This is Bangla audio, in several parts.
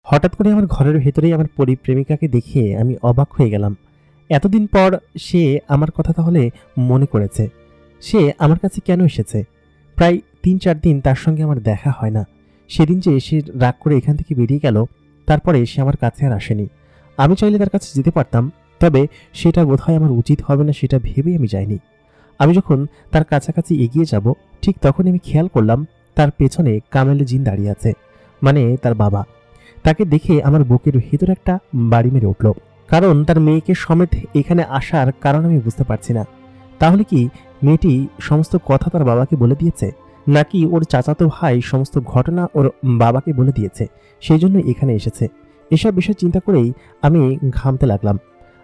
হঠাৎ করে আমার ঘরের ভেতরেই আমার পরিপ্রেমিকাকে দেখে আমি অবাক হয়ে গেলাম। এতদিন পর সে আমার কথা তাহলে মনে করেছে। সে আমার কাছে কেন এসেছে? প্রায় ৩-৪ দিন তার সঙ্গে আমার দেখা হয় না। সেদিন যে সে রাগ করে এখান থেকে বেরিয়ে গেল, তারপরে সে আমার কাছে আর আসেনি। আমি চাইলে তার কাছে যেতে পারতাম, তবে সেটা বোধহয় আমার উচিত হবে না সেটা ভেবেই আমি যাইনি। আমি যখন তার কাছাকাছি এগিয়ে যাব, ঠিক তখনই আমি খেয়াল করলাম তার পেছনে কামেল জিন দাঁড়িয়ে আছে, মানে তার বাবা। তাকে দেখে আমার বুকের ভেতর একটা বাড়ি মেরে উঠল, কারণ তার মেয়েকে সমেত এখানে আসার কারণ আমি বুঝতে পারছি না। তাহলে কি মেয়েটি সমস্ত কথা তার বাবাকে বলে দিয়েছে, নাকি ওর চাচাতো ভাই সমস্ত ঘটনা ওর বাবাকে বলে দিয়েছে, সেই জন্য এখানে এসেছে? এসব বিষয় চিন্তা করেই আমি ঘামতে লাগলাম।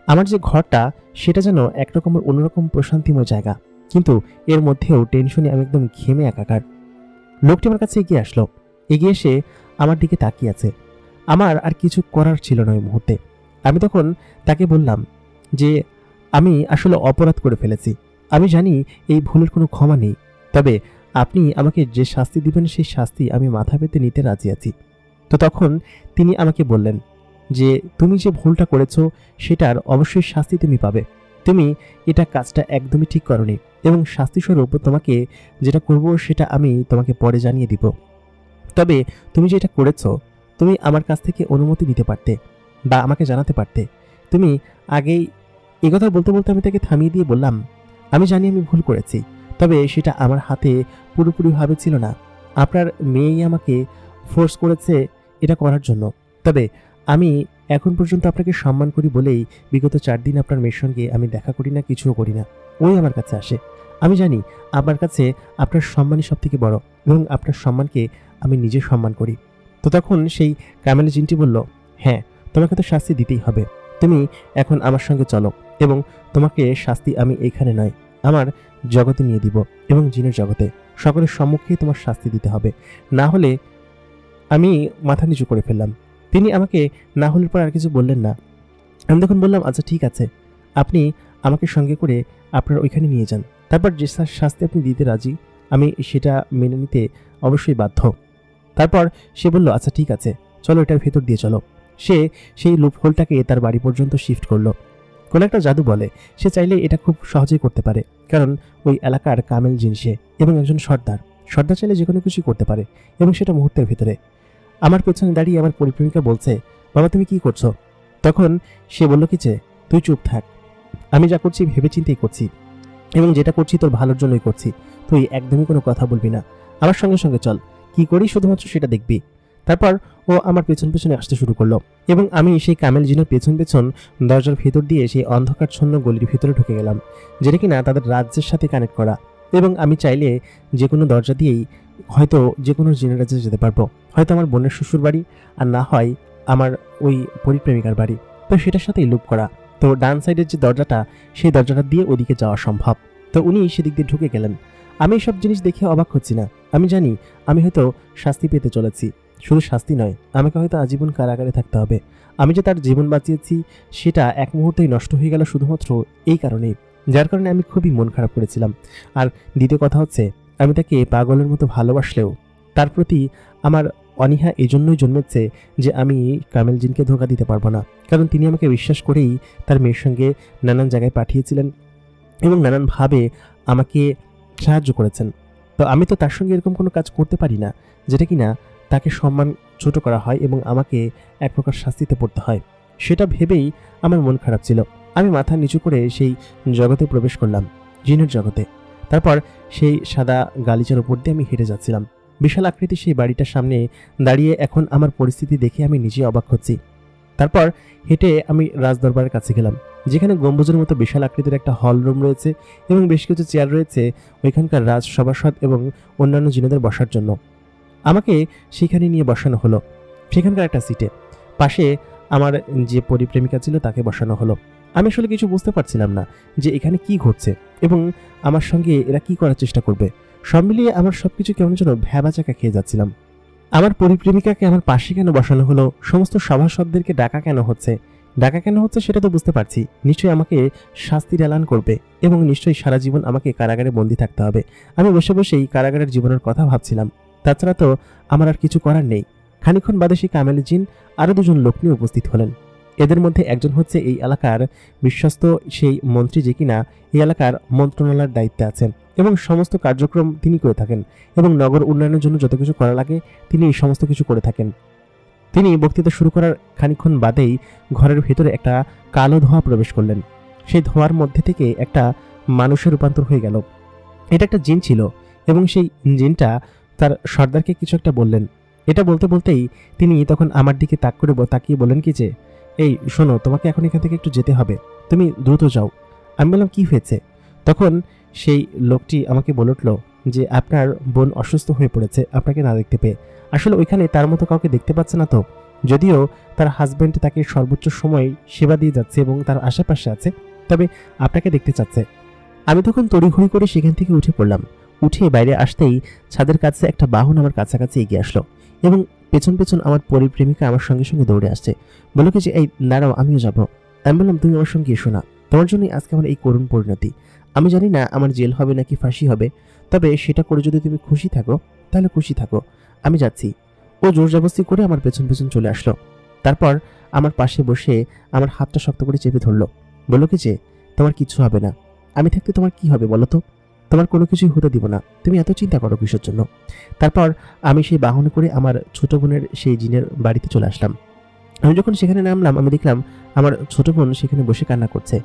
আমার যে ঘরটা সেটা যেন একরকমের অন্যরকম প্রশান্তিময় জায়গা, কিন্তু এর মধ্যেও টেনশনে আমি একদম ঘেমে একাকার। লোকটি আমার কাছে এগিয়ে আসলো, এগিয়ে এসে আমার দিকে তাকিয়ে আছে। আমার আর কিছু করার ছিল না ওই মুহূর্তে। আমি তখন তাকে বললাম যে আমি আসলে অপরাধ করে ফেলেছি। আমি জানি এই ভুলের কোনো ক্ষমা নেই, তবে আপনি আমাকে যে শাস্তি দিবেন সেই শাস্তি আমি মাথা পেতে নিতে রাজি আছি। তো তখন তিনি আমাকে বললেন যে তুমি যে ভুলটা করেছো সেটার অবশ্যই শাস্তি তুমি পাবে। তুমি এটা কাজটা একদমই ঠিক করনি, এবং শাস্তিস্বরূপ তোমাকে যেটা করব সেটা আমি তোমাকে পরে জানিয়ে দিব। তবে তুমি যেটা করেছো, তুমি আমার কাছ থেকে অনুমতি নিতে পারতে বা আমাকে জানাতে পারতে। তুমি আগেই এই কথা বলতে বলতে আমি তাকে থামিয়ে দিয়ে বললাম, আমি জানি আমি ভুল করেছি, তবে সেটা আমার হাতে পুরোপুরিভাবে ছিল না। আপনার মেয়েই আমাকে ফোর্স করেছে এটা করার জন্য। তবে আমি এখন পর্যন্ত আপনাকে সম্মান করি বলেই বিগত 4 দিন আপনার মেয়ের সঙ্গে আমি দেখা করি না, কিছুও করি না। ওই আমার কাছে আসে। আমি জানি আমার কাছে আপনার সম্মানই সব থেকে বড়, এবং আপনার সম্মানকে আমি নিজে সম্মান করি। তো তখন সেই কামেল জিনটি বলল, হ্যাঁ, তোমাকে তো শাস্তি দিতেই হবে। তুমি এখন আমার সঙ্গে চলো, এবং তোমাকে শাস্তি আমি এইখানে নয়, আমার জগতে নিয়ে দিব, এবং জিনের জগতে সকলের সম্মুখে তোমার শাস্তি দিতে হবে। না হলে আমি মাথা নিচু করে ফেললাম। তিনি আমাকে না হলের পর আর কিছু বললেন না। আমি তখন বললাম, আচ্ছা ঠিক আছে, আপনি আমাকে সঙ্গে করে আপনার ওইখানে নিয়ে যান। তারপর যে শাস্তি আপনি দিতে রাজি, আমি সেটা মেনে নিতে অবশ্যই বাধ্য। তারপর সে বলল, আচ্ছা ঠিক আছে, চলো এটার ভেতর দিয়ে চলো। সে সেই লুপহোলটাকে তার বাড়ি পর্যন্ত শিফট করলো। কোনো একটা জাদু বলে সে চাইলে এটা খুব সহজেই করতে পারে, কারণ ওই এলাকার কামেল জিন সে, এবং একজন সর্দার। সর্দার চাইলে যে কোনো কিছু করতে পারে, এবং সেটা মুহূর্তের ভেতরে। আমার পেছনে দাঁড়িয়ে আমার পরিপ্রেমিকা বলছে, বাবা তুমি কি করছো? তখন সে বলল কি যে, তুই চুপ থাক, আমি যা করছি ভেবে চিন্তেই করছি, এবং যেটা করছি তোর ভালোর জন্যই করছি। তুই একদমই কোনো কথা বলবি না, আমার সঙ্গে সঙ্গে চল, কি করি শুধুমাত্র সেটা দেখবি। তারপর ও আমার পেছন পেছনে আসতে শুরু করলো, এবং আমি সেই কামেল জিনের পেছন পেছন দরজার ভেতর দিয়ে সেই অন্ধকারচ্ছন্ন গলির ভিতরে ঢুকে গেলাম, যেটা কিনা তাদের রাজ্যের সাথে কানেক্ট করা। এবং আমি চাইলে যে কোনো দরজা দিয়েই হয়তো যে কোনো জিনের রাজ্যে যেতে পারবো, হয়তো আমার বোনের শ্বশুর বাড়ি, আর না হয় আমার ওই পরিপ্রেমিকার বাড়ি। তো সেটার সাথেই লুপ করা। তো ডান সাইডের যে দরজাটা, সেই দরজাটা দিয়ে ওদিকে যাওয়া সম্ভব। তো উনি সেদিক দিয়ে ঢুকে গেলেন। আমি সব জিনিস দেখে অবাক হচ্ছি না। আমি জানি আমি হয়তো শাস্তি পেতে চলেছি। শুধু শাস্তি নয়, আমাকে হয়তো আজীবন কারাগারে থাকতে হবে। আমি যে তার জীবন বাঁচিয়েছি সেটা এক মুহূর্তেই নষ্ট হয়ে গেল শুধুমাত্র এই কারণেই, যার কারণে আমি খুবই মন খারাপ করেছিলাম। আর দ্বিতীয় কথা হচ্ছে, আমি তাকে পাগলের মতো ভালোবাসলেও তার প্রতি আমার অনীহা এই জন্যই জন্মেছে যে আমি কামেল জিনকে ধোঁকা দিতে পারবো না, কারণ তিনি আমাকে বিশ্বাস করেই তার মেয়ের সঙ্গে নানান জায়গায় পাঠিয়েছিলেন এবং নানানভাবে আমাকে সাহায্য করেছেন। তো আমি তো তার সঙ্গে এরকম কোনো কাজ করতে পারি না যেটা কিনা তাকে সম্মান ছোট করা হয় এবং আমাকে এক প্রকার শাস্তিতে পড়তে হয়। সেটা ভেবেই আমার মন খারাপ ছিল। আমি মাথা নিচু করে সেই জগতে প্রবেশ করলাম, জিনের জগতে। তারপর সেই সাদা গালিচার উপর দিয়ে আমি হেঁটে যাচ্ছিলাম। বিশাল আকৃতির সেই বাড়িটার সামনে দাঁড়িয়ে এখন আমার পরিস্থিতি দেখে আমি নিজে অবাক হচ্ছি। তারপর হেঁটে আমি রাজদরবারের কাছে গেলাম, যেখানে গম্বুজের মতো বিশাল আকৃতির একটা হল রুম রয়েছে এবং বেশ কিছু চেয়ার রয়েছে ওইখানকার রাজ সভাসদ এবং অন্যান্য জিনেদের বসার জন্য। আমাকে সেখানে নিয়ে বসানো হলো, সেখানকার একটা সিটে। পাশে আমার যে পরিপ্রেমিকা ছিল তাকে বসানো হলো। আমি আসলে কিছু বুঝতে পারছিলাম না যে এখানে কি ঘটছে এবং আমার সঙ্গে এরা কি করার চেষ্টা করবে। সব মিলিয়ে আমার সবকিছু কেমন যেন ভ্যাবাচাকা খেয়ে যাচ্ছিলাম। আমার পরিপ্রেমিকাকে আমার পাশে কেন বসানো হলো, সমস্ত সভাসদদেরকে ডাকা কেন হচ্ছে সেটা তো বুঝতে পারছি। নিশ্চয়ই আমাকে শাস্তির এলান করবে এবং নিশ্চয়ই সারা জীবন আমাকে কারাগারে বন্দী থাকতে হবে। আমি বসে বসেই কারাগারের জীবনের কথা ভাবছিলাম। তাছাড়া তো আমার আর কিছু করার নেই। খানিকক্ষণ বাদে সেই কামেল জিন আরো দুজন লোক নিয়ে উপস্থিত হলেন। এদের মধ্যে একজন হচ্ছে এই এলাকার বিশ্বস্ত সেই মন্ত্রী, যে কিনা এই এলাকার মন্ত্রণালয়ের দায়িত্বে আছেন এবং সমস্ত কার্যক্রম তিনি করে থাকেন এবং নগর উন্নয়নের জন্য যত কিছু করা লাগে তিনি এই সমস্ত কিছু করে থাকেন। তিনি বক্তৃতা শুরু করার খানিকক্ষণ বাদেই ঘরের ভেতরে একটা কালো ধোঁয়া প্রবেশ করলেন। সেই ধোঁয়ার মধ্যে থেকে একটা মানুষের রূপান্তর হয়ে গেল। এটা একটা জিন ছিল এবং সেই জিনটা তার সর্দারকে কিছু একটা বললেন। এটা বলতে বলতেই তিনি তখন আমার দিকে তাক করে তাকিয়ে বললেন কি যে, এই শোনো, তোমাকে এখন এখান থেকে একটু যেতে হবে, তুমি দ্রুত যাও। আমি বললাম কি হয়েছে? তখন সেই লোকটি আমাকে বলে উঠল যে আপনার বোন অসুস্থ হয়ে পড়েছে আপনাকে না দেখতে পেয়ে। আসলে ওইখানে তার মতো কাউকে দেখতে পাচ্ছে না তো, যদিও তার হাজব্যান্ড তাকে সর্বোচ্চ সময় সেবা দিয়ে যাচ্ছে এবং তার আশেপাশে আছে, তবে আপনাকে দেখতে চাচ্ছে। আমি তখন তড়িঘড়ি করে সেখান থেকে উঠে পড়লাম। উঠে বাইরে আসতেই ছাদের কাছে একটা বাহন আমার কাছাকাছি এগিয়ে আসলো এবং পেছন পেছন আমার পরিপ্রেমিকা আমার সঙ্গে সঙ্গে দৌড়ে আসছে। বলল কি যে, এই দাঁড়াও, আমিও যাবো। আমি বললাম তুমি আমার সঙ্গে এসো না, তোমার জন্যই আজকে আমার এই করুণ পরিণতি। আমি জানি না আমার জেল হবে নাকি ফাঁসি হবে, তবে সেটা করে যদি তুমি খুশি থাকো তাহলে খুশি থাকো, আমি যাচ্ছি। ও জোর জবরদস্তি করে আমার পেছন পেছন চলে আসলো। তারপর আমার পাশে বসে আমার হাতটা শক্ত করে চেপে ধরলো। বলল কি যে, তোমার কিছু হবে না, আমি থাকতে তোমার কি হবে বলো তো? তোমার কোনো কিছুই হতে দিব না, তুমি এত চিন্তা করো কিসের জন্য? তারপর আমি সেই বাহনে করে আমার ছোট বোনের সেই জিনের বাড়িতে চলে আসলাম। আমি যখন সেখানে নামলাম আমি দেখলাম আমার ছোট বোন সেখানে বসে কান্না করছে।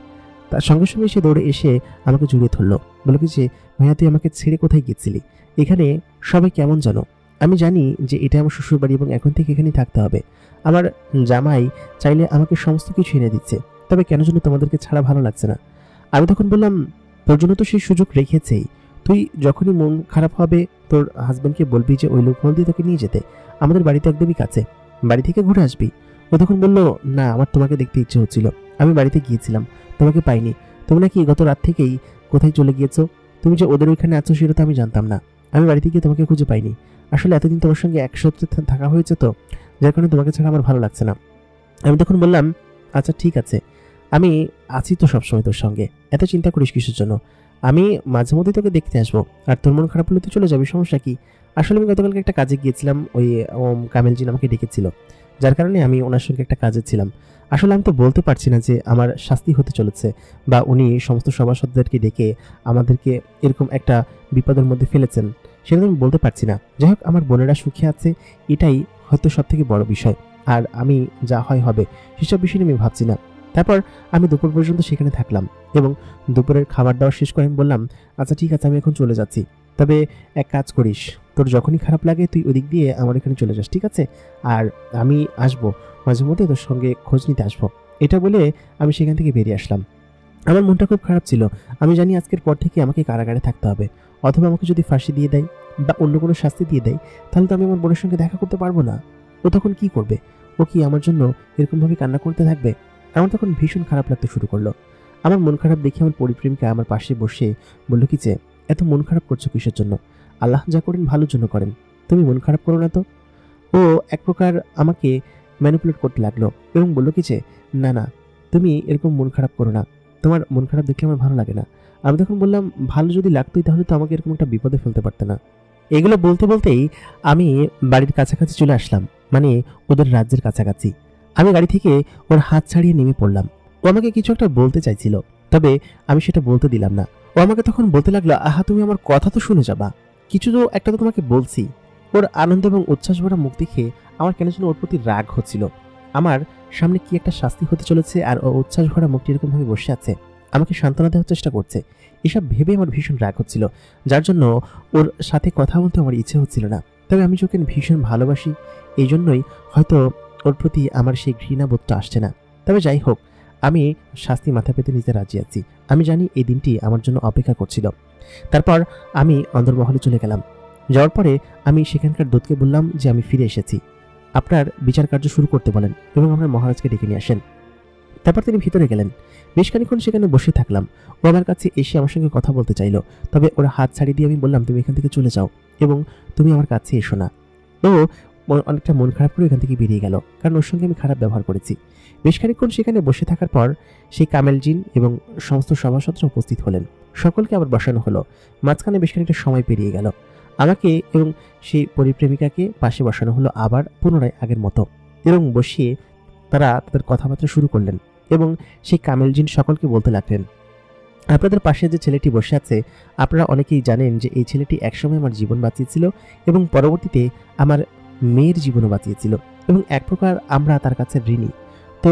তার সঙ্গে সঙ্গে সে দৌড়ে এসে আমাকে জড়িয়ে ধরলো। বলল কি যে, ভাইয়া তুই আমাকে ছেড়ে কোথায় গেছিলি? এখানে সবাই কেমন জানো? আমি জানি যে এটা আমার শ্বশুর বাড়ি এবং এখন থেকে এখানেই থাকতে হবে। আমার জামাই চাইলে আমাকে সমস্ত কিছু এনে দিচ্ছে, তবে কেন যেন তোমাদেরকে ছাড়া ভালো লাগছে না। আমি তখন বললাম, তোর জন্য তো সেই সুযোগ রেখেছেই, তুই যখনই মন খারাপ হবে তোর হাজব্যান্ডকে বলবি যে ওই লোক বল দিয়ে তোকে নিয়ে যেতে, আমাদের বাড়িতে একদমই কাছে, বাড়ি থেকে ঘুরে আসবি। ও তখন বললো, না আমার তোমাকে দেখতে ইচ্ছে হচ্ছিল, আমি বাড়িতে গিয়েছিলাম, তোমাকে পাইনি। তুমি নাকি গত রাত থেকেই কোথায় চলে গিয়েছো? তুমি যে ওদের ওইখানে আছো সেটা তো আমি জানতাম না। আমি বাড়িতে গিয়ে তোমাকে খুঁজে পাইনি। আসলে এতদিন তোমার সঙ্গে একসাথে থাকা হয়েছে তো, যার কারণে তোমাকে ছাড়া আমার ভালো লাগছে না। আমি তখন বললাম, আচ্ছা ঠিক আছে, আমি আছি তো সবসময় তোর সঙ্গে, এত চিন্তা করিস কিসের জন্য? আমি মাঝে মধ্যে তোকে দেখতে আসবো, আর তোর মন খারাপ হলে তুই চলে যাবি, সমস্যা কি? আসলে আমি গতকালকে একটা কাজে গিয়েছিলাম, ওই কামেলজিন আমাকে ডেকেছিল, যার কারণে আমি ওনার সঙ্গে একটা কাজে ছিলাম। আসলে আমি তো বলতে পারছি না যে আমার শাস্তি হতে চলেছে, বা উনি সমস্ত সভাসদদেরকে ডেকে আমাদেরকে এরকম একটা বিপদের মধ্যে ফেলেছেন, সেটা আমি বলতে পারছি না। যাই হোক, আমার বোনেরা সুখে আছে, এটাই হয়তো সব থেকে বড় বিষয়। আর আমি যা হয় হবে সেসব বিষয় নিয়ে আমি ভাবছি না। তারপর আমি দুপুর পর্যন্ত সেখানে থাকলাম এবং দুপুরের খাবার দাওয়া শেষ করে আমি বললাম, আচ্ছা ঠিক আছে, আমি এখন চলে যাচ্ছি, তবে এক কাজ করিস, তোর যখনই খারাপ লাগে তুই ওদিক দিয়ে আমার এখানে চলে যাস, ঠিক আছে? আর আমি আসবো মাঝে মধ্যে, তোর সঙ্গে খোঁজ নিতে আসবো। এটা বলে আমি সেখান থেকে বেরিয়ে আসলাম। আমার মনটা খুব খারাপ ছিল। আমি জানি আজকের পর থেকে আমাকে কারাগারে থাকতে হবে, অথবা আমাকে যদি ফাঁসি দিয়ে দেয় বা অন্য কোনো শাস্তি দিয়ে দেয়, তাহলে তো আমি আমার বোনের সঙ্গে দেখা করতে পারবো না। ও তখন কি করবে? ও কি আমার জন্য এরকমভাবে কান্না করতে থাকবে? আমার তখন ভীষণ খারাপ লাগতে শুরু করলো। আমার মন খারাপ দেখে আমার পরিপ্রেমিকা আমার পাশে বসে বলল কি যে, এত মন খারাপ করছো কিসের জন্য? আল্লাহ যা করেন ভালোর জন্য করেন, তুমি মন খারাপ করো না তো। ও এক প্রকার আমাকে ম্যানিপুলেট করতে লাগলো এবং বলল কি যে, না না, তুমি এরকম মন খারাপ করো না, তোমার মন খারাপ দেখলে আমার ভালো লাগে না। আমি তখন বললাম, ভালো যদি লাগতোই তাহলে তো আমাকে এরকম একটা বিপদে ফেলতে পারতে না। এগুলো বলতে বলতেই আমি বাড়ির কাছাকাছি চলে আসলাম, মানে ওদের রাজ্যের কাছাকাছি। আমি গাড়ি থেকে ওর হাত ছাড়িয়ে নেমে পড়লাম। ও আমাকে কিছু একটা বলতে চাইছিল, তবে আমি সেটা বলতে দিলাম না। ও আমাকে তখন বলতে লাগলো, আহা তুমি আমার কথা তো শুনে যাবা, কিছু তো একটা তো তোমাকে বলছি। ওর আনন্দ এবং উচ্ছ্বাস ভরা মুখ দেখে আমার কেন যেন ওর প্রতি রাগ হচ্ছিল। আমার সামনে কি একটা শাস্তি হতে চলেছে আর ও উচ্ছ্বাস ভরা মুখটি এরকমভাবে বসে আছে, আমাকে সান্ত্বনা দেওয়ার চেষ্টা করছে। এসব ভেবে আমার ভীষণ রাগ হচ্ছিল, যার জন্য ওর সাথে কথা বলতে আমার ইচ্ছে হচ্ছিল না। তবে আমি ওকে ভীষণ ভালোবাসি, এই জন্যই হয়তো ওর প্রতি আমার সেই ঘৃণাবোধটা আসছে না। তবে যাই হোক, আমি শাস্তি মাথা পেতে নিতে রাজি আছি। আমি জানি এই দিনটি আমার জন্য অপেক্ষা করছিল। তারপর আমি অন্দরমহলে চলে গেলাম। যাওয়ার পরে আমি সেখানকার দূতকে বললাম যে আমি ফিরে এসেছি, আপনার বিচার কার্য শুরু করতে বলেন এবং আপনার মহারাজকে ডেকে নিয়ে আসেন। তারপর তিনি ভিতরে গেলেন। বেশ খানিকক্ষণ সেখানে বসে থাকলাম। ও আমার কাছে এসে আমার সঙ্গে কথা বলতে চাইলো, তবে ওরা হাত ছাড়িয়ে দিয়ে আমি বললাম, তুমি এখান থেকে চলে যাও এবং তুমি আমার কাছে এসো না। ও অনেকটা মন খারাপ করে এখান থেকে বেরিয়ে গেল, কারণ ওর সঙ্গে আমি খারাপ ব্যবহার করেছি। বেশ খানিকক্ষণ সেখানে বসে থাকার পর সেই কামেল জিন এবং সমস্ত সভাসদরা উপস্থিত হলেন। সকলকে আবার বসানো হলো। মাঝখানে বেশ খানিকটা সময় পেরিয়ে গেল। আমাকে এবং সেই পরিপ্রেমিকাকে পাশে বসানো হলো আবার পুনরায় আগের মতো, এবং বসিয়ে তারা তাদের কথাবার্তা শুরু করলেন এবং সেই কামেল জিন সকলকে বলতে লাগলেন, আপনাদের পাশে যে ছেলেটি বসে আছে, আপনারা অনেকেই জানেন যে এই ছেলেটি একসময় আমার জীবন বাঁচিয়েছিল এবং পরবর্তীতে আমার মেয়ের জীবনও বাঁচিয়েছিল, এবং এক প্রকার আমরা তার কাছে ঋণী। তো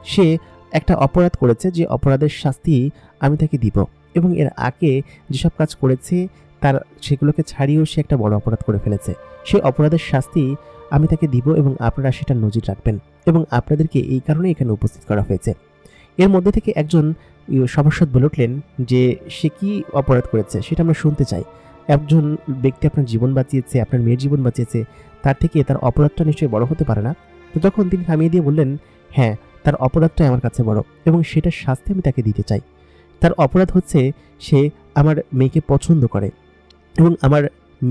সে একটা অপরাধ করেছে, যে অপরাধের শাস্তি আমি তাকে দিব, এবং এর আগে যেসব কাজ করেছে তার সেগুলোকে ছাড়িয়েও সে একটা বড় অপরাধ করে ফেলেছে। সেই অপরাধের শাস্তি আমি তাকে দিব এবং আপনারা সেটা নজির রাখবেন, এবং আপনাদেরকে এই কারণে এখানে উপস্থিত করা হয়েছে। এর মধ্যে থেকে একজন সভাসদ বলে উঠলেন যে সে কি অপরাধ করেছে সেটা আমরা শুনতে চাই। একজন ব্যক্তি আপনার জীবন বাঁচিয়েছে, আপনার মেয়ের জীবন বাঁচিয়েছে, তার থেকে তার অপরাধটা নিশ্চয়ই বড় হতে পারে না। তো তখন তিনি থামিয়ে দিয়ে বললেন, হ্যাঁ, তার অপরাধটাই আমার কাছে বড়, এবং সেটার শাস্তি আমি তাকে দিতে চাই। তার অপরাধ হচ্ছে সে আমার মেয়েকে পছন্দ করে এবং আমার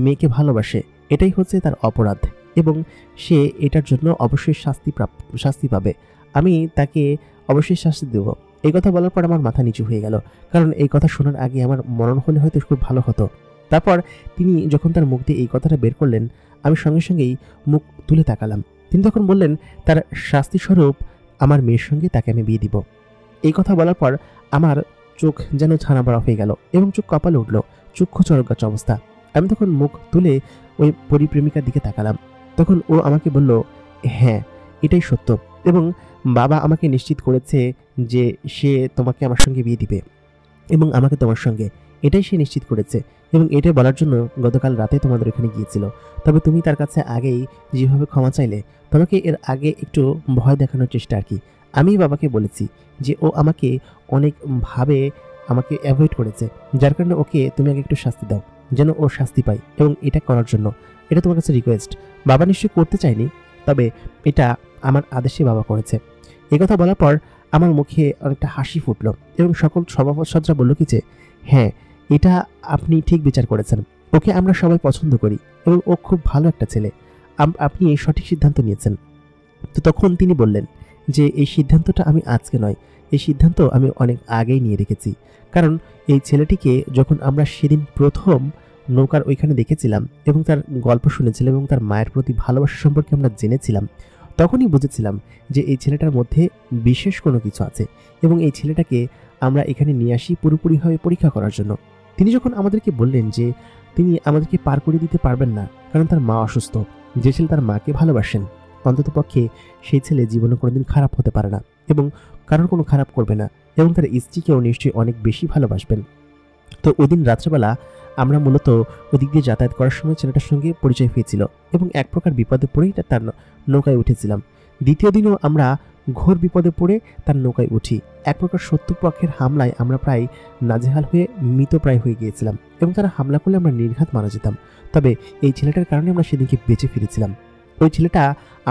মেয়েকে ভালোবাসে, এটাই হচ্ছে তার অপরাধ, এবং সে এটার জন্য অবশ্যই শাস্তি পাবে। আমি তাকে অবশ্যই শাস্তি দেব। এই কথা বলার পর আমার মাথা নিচু হয়ে গেল, কারণ এই কথা শোনার আগে আমার মনন হলে হয়তো খুব ভালো হতো। তারপর তিনি যখন তার মুখ দিয়ে এই কথাটা বের করলেন, আমি সঙ্গে সঙ্গেই মুখ তুলে তাকালাম। তিনি তখন বললেন, তার শাস্তিস্বরূপ আমার মেয়ের সঙ্গে তাকে আমি বিয়ে দিব। এই কথা বলার পর আমার চোখ যেন ছানা বড়া হয়ে গেল এবং চোখ কপালে উঠল, চক্ষু চরগাছ অবস্থা। আমি তখন মুখ তুলে ওই পরিপ্রেমিকার দিকে তাকালাম। তখন ও আমাকে বলল, হ্যাঁ, এটাই সত্য, এবং বাবা আমাকে নিশ্চিত করেছে যে সে তোমাকে আমার সঙ্গে বিয়ে দিবে এবং আমাকে তোমার সঙ্গে, এটাই সে নিশ্চিত করেছে, এবং এটা বলার জন্য গতকাল রাতে তোমাদের এখানে গিয়েছিল। তবে তুমি তার কাছে আগেই যেভাবে ক্ষমা চাইলে, তোমাকে এর আগে একটু ভয় দেখানোর চেষ্টা আর কি। আমি বাবাকে বলেছি যে ও আমাকে অনেকভাবে আমাকে অ্যাভয়েড করেছে, যার কারণে ওকে তুমি আগে একটু শাস্তি দাও, যেন ও শাস্তি পায়, এবং এটা করার জন্য এটা তোমার কাছে রিকোয়েস্ট। বাবা নিশ্চয়ই করতে চায়নি, তবে এটা আমার আদেশে বাবা করেছে। এই কথা বলার পর আমার মুখে অনেকটা হাসি ফুটলো, এবং সকল সভাসদরা বলল কি যে, হ্যাঁ, এটা আপনি ঠিক বিচার করেছেন, ওকে আমরা সবাই পছন্দ করি এবং ও খুব ভালো একটা ছেলে, আপনি এই সঠিক সিদ্ধান্ত নিয়েছেন। তো তখন তিনি বললেন যে এই সিদ্ধান্তটা আমি আজকে নয়, এই সিদ্ধান্ত আমি অনেক আগেই নিয়ে রেখেছি, কারণ এই ছেলেটিকে যখন আমরা সেদিন প্রথম নৌকার ওইখানে দেখেছিলাম এবং তার গল্প শুনেছিলাম এবং তার মায়ের প্রতি ভালোবাসা সম্পর্কে আমরা জেনেছিলাম, তখনই বুঝেছিলাম যে এই ছেলেটার মধ্যে বিশেষ কোনো কিছু আছে, এবং এই ছেলেটাকে আমরা এখানে নিয়ে আসি পুরোপুরিভাবে পরীক্ষা করার জন্য। তিনি যখন আমাদেরকে বললেন যে তিনি আমাদেরকে পার করে দিতে পারবেন না, কারণ তার মা অসুস্থ, যে ছেলে তার মাকে ভালোবাসেন, অন্ততপক্ষে সেই ছেলে জীবনে কোনোদিন খারাপ হতে পারে না এবং কারোর কোনো খারাপ করবে না, এবং তার স্ত্রীকেও নিশ্চয়ই অনেক বেশি ভালোবাসবেন। তো ওই দিন রাত্রেবেলা আমরা মূলত ওদিক দিয়ে যাতায়াত করার সময় ছেলেটার সঙ্গে পরিচয় হয়েছিল, এবং এক প্রকার বিপদে পড়েই তার নৌকায় উঠেছিলাম। দ্বিতীয় দিনও আমরা ঘোর বিপদে পড়ে তার নৌকায় উঠি। এক প্রকার শত্রুপক্ষের হামলায় আমরা প্রায় নাজেহাল হয়ে মৃতপ্রায় হয়ে গিয়েছিলাম, এবং তারা হামলা করলে আমরা নির্ঘাত মারা যেতাম। তবে এই ছেলেটার কারণে আমরা সেদিনকে বেঁচে ফিরেছিলাম। ওই ছেলেটা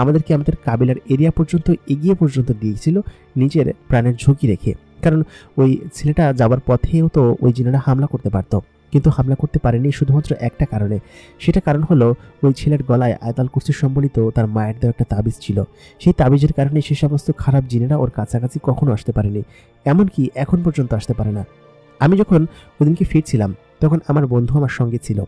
আমাদেরকে আমাদের কাবিলার এরিয়া পর্যন্ত এগিয়ে পর্যন্ত দিয়েছিল নিজের প্রাণের ঝুঁকি রেখে, কারণ ওই ছেলেটা যাবার পথেও তো ওই জিনেরা হামলা করতে পারত, কিন্তু হামলা করতে পারেনি শুধুমাত্র একটা কারণে। সেটা কারণ হলো ওই ছেলের গলায় আয়াতুল কুরসি সম্বলিত তার মায়ের দেওয়া একটা তাবিজ ছিল। সেই তাবিজের কারণে সে সমস্ত খারাপ জিনেরা ওর কাছাকাছি কখনো আসতে পারেনি, এমনকি এখন পর্যন্ত আসতে পারে না। আমি যখন ওদিনকে ফিরছিলাম তখন আমার বন্ধু আমার সঙ্গে ছিল,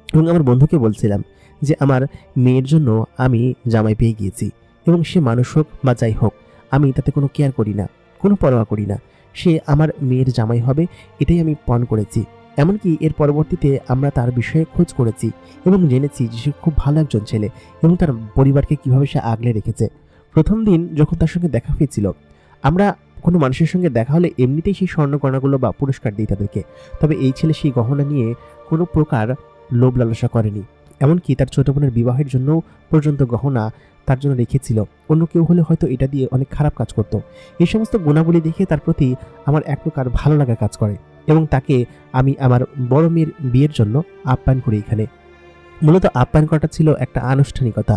এবং আমার বন্ধুকে বলছিলাম যে আমার মেয়ের জন্য আমি জামাই পেয়ে গিয়েছি, এবং সে মানুষ হোক বা যাই হোক, আমি তাতে কোনো কেয়ার করি না, কোনো পরোয়া করি না, সে আমার মেয়ের জামাই হবে, এটাই আমি পণ করেছি। এমনকি এর পরবর্তীতে আমরা তার বিষয়ে খোঁজ করেছি এবং জেনেছি যে সে খুব ভালো একজন ছেলে, এবং তার পরিবারকে কিভাবে সে আগলে রেখেছে। প্রথম দিন যখন তার সঙ্গে দেখা হয়েছিল, আমরা কোনো মানুষের সঙ্গে দেখা হলে এমনিতেই সেই স্বর্ণগয়নাগুলো বা পুরস্কার দিই তাদেরকে, তবে এই ছেলে সেই গহনা নিয়ে কোনো প্রকার লোভ লালসা করেনি, এমনকি তার ছোট বোনের বিবাহের জন্য পর্যন্ত গহনা তার জন্য রেখেছিল। অন্য কেউ হলে হয়তো এটা দিয়ে অনেক খারাপ কাজ করত। এই সমস্ত গুণাবলী দেখে তার প্রতি আমার এক প্রকার ভালো লাগা কাজ করে, এবং তাকে আমি আমার বড় মেয়ের বিয়ের জন্য আপ্যায়ন করি এখানে। মূলত আপ্যায়ন করাটা ছিল একটা আনুষ্ঠানিকতা,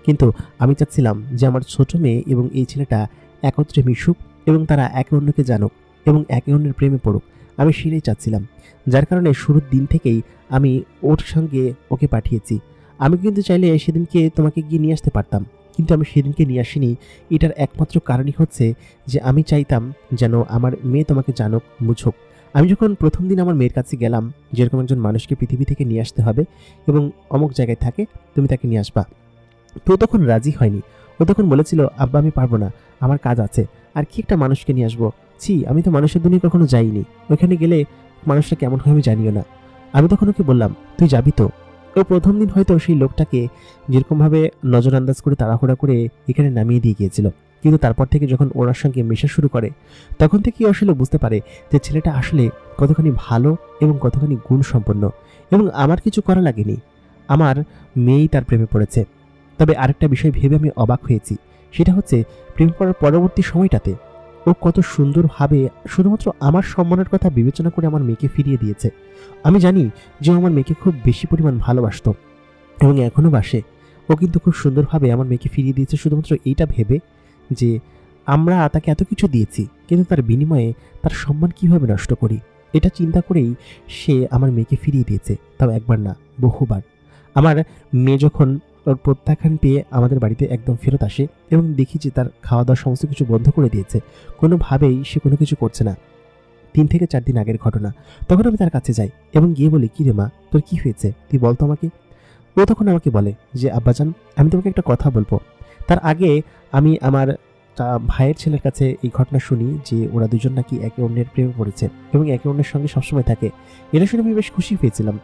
কিন্তু আমি চাচ্ছিলাম যে আমার ছোট মেয়ে এবং এই ছেলেটা একত্রে মিশুক এবং তারা একে অন্যকে জানুক এবং একে অন্যের প্রেমে পড়ুক। আমি সেটাই চাচ্ছিলাম, যার কারণে শুরুর দিন থেকেই আমি ওর সঙ্গে ওকে পাঠিয়েছি। আমি কিন্তু চাইলে সেদিনকে তোমাকে গিয়ে নিয়ে আসতে পারতাম, কিন্তু আমি সেদিনকে নিয়ে আসিনি। এটার একমাত্র কারণই হচ্ছে যে আমি চাইতাম যেন আমার মেয়ে তোমাকে জানুক, বুঝুক। আমি যখন প্রথম দিন আমার মেয়ের কাছে গেলাম, যেরকম একজন মানুষকে পৃথিবী থেকে নিয়ে আসতে হবে এবং অমুক জায়গায় থাকে, তুমি তাকে নিয়ে আসবা, তো ও তখন রাজি হয়নি। ও তখন বলেছিল, আব্বা আমি পারবো না, আমার কাজ আছে, আর কি একটা মানুষকে নিয়ে আসবো, ছি আমি তো মানুষের দুনিয়া কখনো যাইনি, ওইখানে গেলে মানুষটা কেমন হয় আমি জানিও না। আমি তখন ওকে বললাম, তুই যাবি তো? ও প্রথম দিন হয়তো সেই লোকটাকে যেরকমভাবে নজরআন্দাজ করে তাড়াহুড়া করে এখানে নামিয়ে দিয়ে গিয়েছিল, কিন্তু তারপর থেকে যখন ওনার সঙ্গে মেশা শুরু করে তখন থেকেই আসলে বুঝতে পারে যে ছেলেটা আসলে কতখানি ভালো এবং কতখানি গুণ সম্পন্ন, এবং আমার কিছু করা লাগেনি, আমার মেয়েই তার প্রেমে পড়েছে। তবে আরেকটা বিষয় ভেবে আমি অবাক হয়েছি, সেটা হচ্ছে প্রেম করার পরবর্তী সময়টাতে ও কত সুন্দরভাবে শুধুমাত্র আমার সম্মানের কথা বিবেচনা করে আমার মেয়েকে ফিরিয়ে দিয়েছে। আমি জানি যে ও আমার মেয়েকে খুব বেশি পরিমাণ ভালোবাসতো এবং এখনও বাসে। ও কিন্তু খুব সুন্দরভাবে আমার মেয়েকে ফিরিয়ে দিয়েছে শুধুমাত্র এইটা ভেবে যে আমরা তাকে এত কিছু দিয়েছি, কিন্তু তার বিনিময়ে তার সম্মান কিভাবে নষ্ট করি, এটা চিন্তা করেই সে আমার মেয়েকে ফিরিয়ে দিয়েছে। তাও একবার না, বহুবার। আমার মেয়ে যখন ওর প্রত্যাখ্যান পেয়ে আমাদের বাড়িতে একদম ফেরত আসে এবং দেখি যে তার খাওয়া দাওয়া সমস্ত কিছু বন্ধ করে দিয়েছে, কোনোভাবেই সে কোনো কিছু করছে না। 3 থেকে 4 দিন আগের ঘটনা। তখন আমি তার কাছে যাই এবং গিয়ে বলি, কি রে মা, তোর কি হয়েছে, তুই বলতো আমাকে। ও তখন আমাকে বলে যে আব্বাজান, আমি তোমাকে একটা কথা বলবো। তার আগে আমি আমার ভাইয়ের ছেলের কাছে এই ঘটনা শুনি যে ওরা দুজন নাকি একে অন্যের প্রেমে পড়েছে এবং একে অন্যের সঙ্গে সবসময় থাকে। এটা শুনে আমি বেশ খুশি হয়েছিলাম।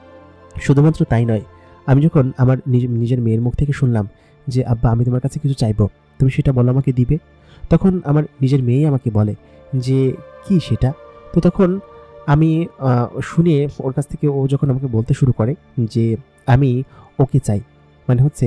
শুধুমাত্র তাই নয়, আমি যখন আমার নিজের মেয়ের মুখ থেকে শুনলাম যে আব্বা আমি তোমার কাছে কিছু চাইবো, তুমি সেটা বলো আমাকে দিবে, তখন আমার নিজের মেয়েই আমাকে বলে যে কি সেটা। তো তখন আমি শুনে ওর কাছ থেকে ও যখন আমাকে বলতে শুরু করে যে আমি ওকে চাই, মানে হচ্ছে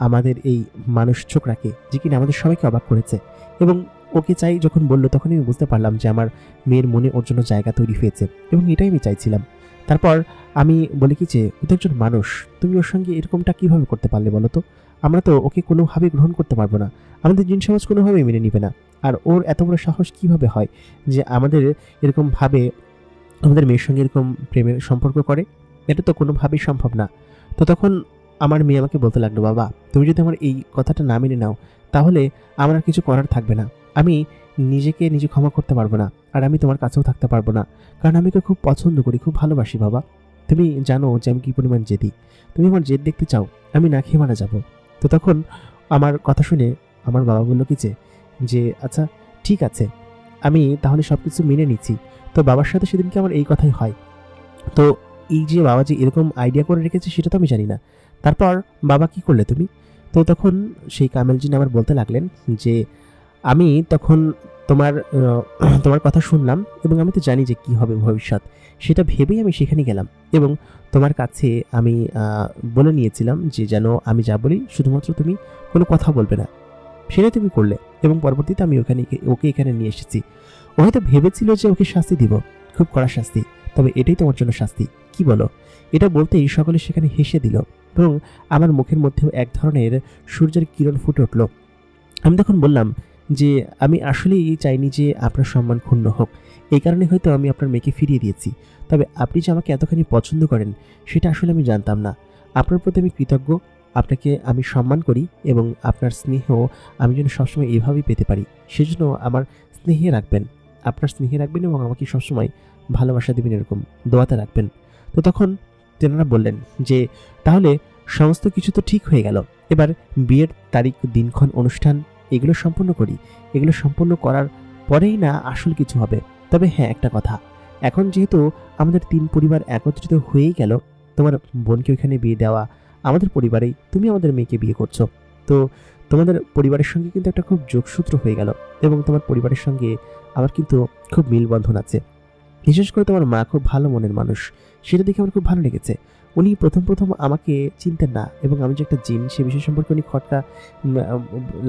আমাদের এই মানুষ ছোকরাকে, যে কিনা আমাদের সবাইকে অবাক করেছে, এবং ওকে চাই যখন বললো তখনই আমি বুঝতে পারলাম যে আমার মেয়ের মনে ওর জন্য জায়গা তৈরি হয়েছে এবং এটাই আমি চাইছিলাম। তারপর আমি বলি কি যে ও তো একজন মানুষ, তুমি ওর সঙ্গে এরকমটা কিভাবে করতে পারলে বলো তো? আমরা তো ওকে কোনোভাবেই গ্রহণ করতে পারবো না, আমাদের জিন সমাজ কোনোভাবেই মেনে নিবে না। আর ওর এত বড় সাহস কিভাবে হয় যে আমাদের এরকমভাবে আমাদের মেয়ের সঙ্গে এরকম প্রেমের সম্পর্ক করে? এটা তো কোনোভাবেই সম্ভব না। তো তখন আমার মেয়ে আমাকে বলতে লাগলো, বাবা তুমি যদি আমার এই কথাটা না মেনে নাও তাহলে আমার আর কিছু করার থাকবে না, আমি নিজেকে নিজে ক্ষমা করতে পারবো না, আর আমি তোমার কাছেও থাকতে পারবো না, কারণ আমি ওকে খুব পছন্দ করি, খুব ভালোবাসি বাবা। তুমি জানো যে আমি কি পরিমাণ জেদি, তুমি আমার জেদ দেখতে চাও, আমি না খেয়ে মারা যাবো। তো তখন আমার কথা শুনে আমার বাবা বললো কি যে আচ্ছা ঠিক আছে, আমি তাহলে সব কিছু মেনে নিচ্ছি। তো বাবার সাথে সেদিনকে আমার এই কথাই হয়। তো এই যে বাবা যে এরকম আইডিয়া করে রেখেছে সেটা তো আমি জানি না। তারপর বাবা কি করলে তুমি? তো তখন সেই কামেলজিন আবার বলতে লাগলেন যে আমি তখন তোমার তোমার কথা শুনলাম এবং আমি তো জানি যে কি হবে ভবিষ্যৎ, সেটা ভেবেই আমি সেখানে গেলাম এবং তোমার কাছে আমি বলে নিয়েছিলাম যে যেন আমি যা বলি শুধুমাত্র তুমি কোনো কথা বলবে না, সেটাই তুমি করলে এবং পরবর্তীতে আমি ওকে এখানে নিয়ে এসেছি। ও হয়তো ভেবেছিল যে ওকে শাস্তি দিব, খুব কড়া শাস্তি, তবে এটাই তোমার জন্য শাস্তি, কি বলো? এটা বলতেই সকলে সেখানে হেসে দিল এবং আমার মুখের মধ্যেও এক ধরনের সূর্যের কিরণ ফুটে উঠল। আমি তখন বললাম যে আমি আসলেই চাইনি যে আপনার সম্মান ক্ষুণ্ণ হোক, এই কারণে হয়তো আমি আপনার মেয়েকে ফিরিয়ে দিয়েছি। তবে আপনি যে আমাকে এতখানি পছন্দ করেন সেটা আসলে আমি জানতাম না। আপনার প্রতি আমি কৃতজ্ঞ, আপনাকে আমি সম্মান করি এবং আপনার স্নেহ আমি যেন সবসময় এভাবেই পেতে পারি, সেজন্য আমার স্নেহে রাখবেন, আপনার স্নেহে রাখবেন এবং আমাকে সবসময় ভালোবাসা দেবেন, এরকম দোয়াতে রাখবেন। তো তখন তেনারা বললেন যে তাহলে সমস্ত কিছু তো ঠিক হয়ে গেল, এবার বিয়ের তারিখ, দিনক্ষণ, অনুষ্ঠান এগুলো সম্পূর্ণ করি, এগুলো সম্পূর্ণ করার পরেই না আসল কিছু হবে। তবে হ্যাঁ একটা কথা, এখন যেহেতু আমাদের 3 পরিবার একত্রিত হয়েই গেল, তোমার বোনকে ওইখানে বিয়ে দেওয়া, আমাদের পরিবারেই তুমি আমাদের মেয়েকে বিয়ে করছো, তো তোমাদের পরিবারের সঙ্গে কিন্তু একটা খুব যোগসূত্র হয়ে গেল এবং তোমার পরিবারের সঙ্গে আমার কিন্তু খুব মিলবন্ধন আছে। বিশেষ করে তোমার মা খুব ভালো মনের মানুষ, সেটা দেখে আমার খুব ভালো লেগেছে। উনি প্রথম আমাকে চিনতেন না এবং আমি যে একটা জিন সে বিষয় সম্পর্কে উনি খটকা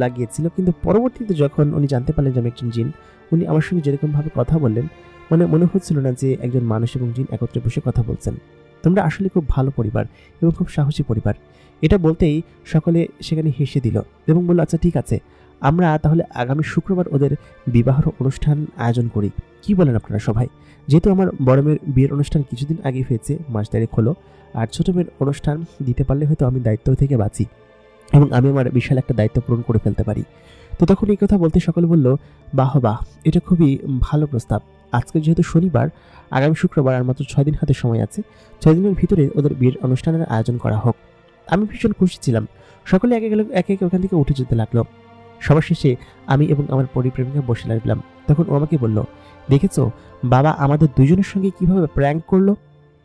লাগিয়েছিল, কিন্তু পরবর্তীতে যখন উনি জানতে পারলেন যে আমি একজন জিন, উনি আমার সঙ্গে যেরকমভাবে কথা বললেন মানে মনে হচ্ছিল না যে একজন মানুষ এবং জিন একত্রে বসে কথা বলছেন। তোমরা আসলে খুব ভালো পরিবার এবং খুব সাহসী পরিবার। এটা বলতেই সকলে সেখানে হেসে দিল এবং বলল আচ্ছা ঠিক আছে, আমরা তাহলে আগামী শুক্রবার ওদের বিবাহের অনুষ্ঠান আয়োজন করি, কি বলেন আপনারা সবাই? যেহেতু আমার বড় মেয়ের বিয়ের অনুষ্ঠান কিছুদিন আগে হয়েছে, মাস 1.5 হলো, আর ছোট মেয়ের অনুষ্ঠান দিতে পারলে হয়তো আমি দায়িত্ব থেকে বাঁচি এবং আমি আমার বিশাল একটা দায়িত্ব পূরণ করে ফেলতে পারি। তো তখন এই কথা বলতে সকলে বলল বাহ বাহ, এটা খুবই ভালো প্রস্তাব, আজকে যেহেতু শনিবার, আগামী শুক্রবার আর মাত্র 6 দিন হাতে সময় আছে। 6 দিনের ভিতরে ওদের বিয়ের অনুষ্ঠানের আয়োজন করা হোক। আমি ভীষণ খুশি ছিলাম। সকলে একে একে ওখান থেকে উঠে যেতে লাগলো। সবার শেষে আমি এবং আমার পরিপ্রেমিকা বসে লাগলাম। তখন ও আমাকে বলল, দেখেছো বাবা আমাদের দুজনের সঙ্গে কিভাবে প্র্যাঙ্ক করলো।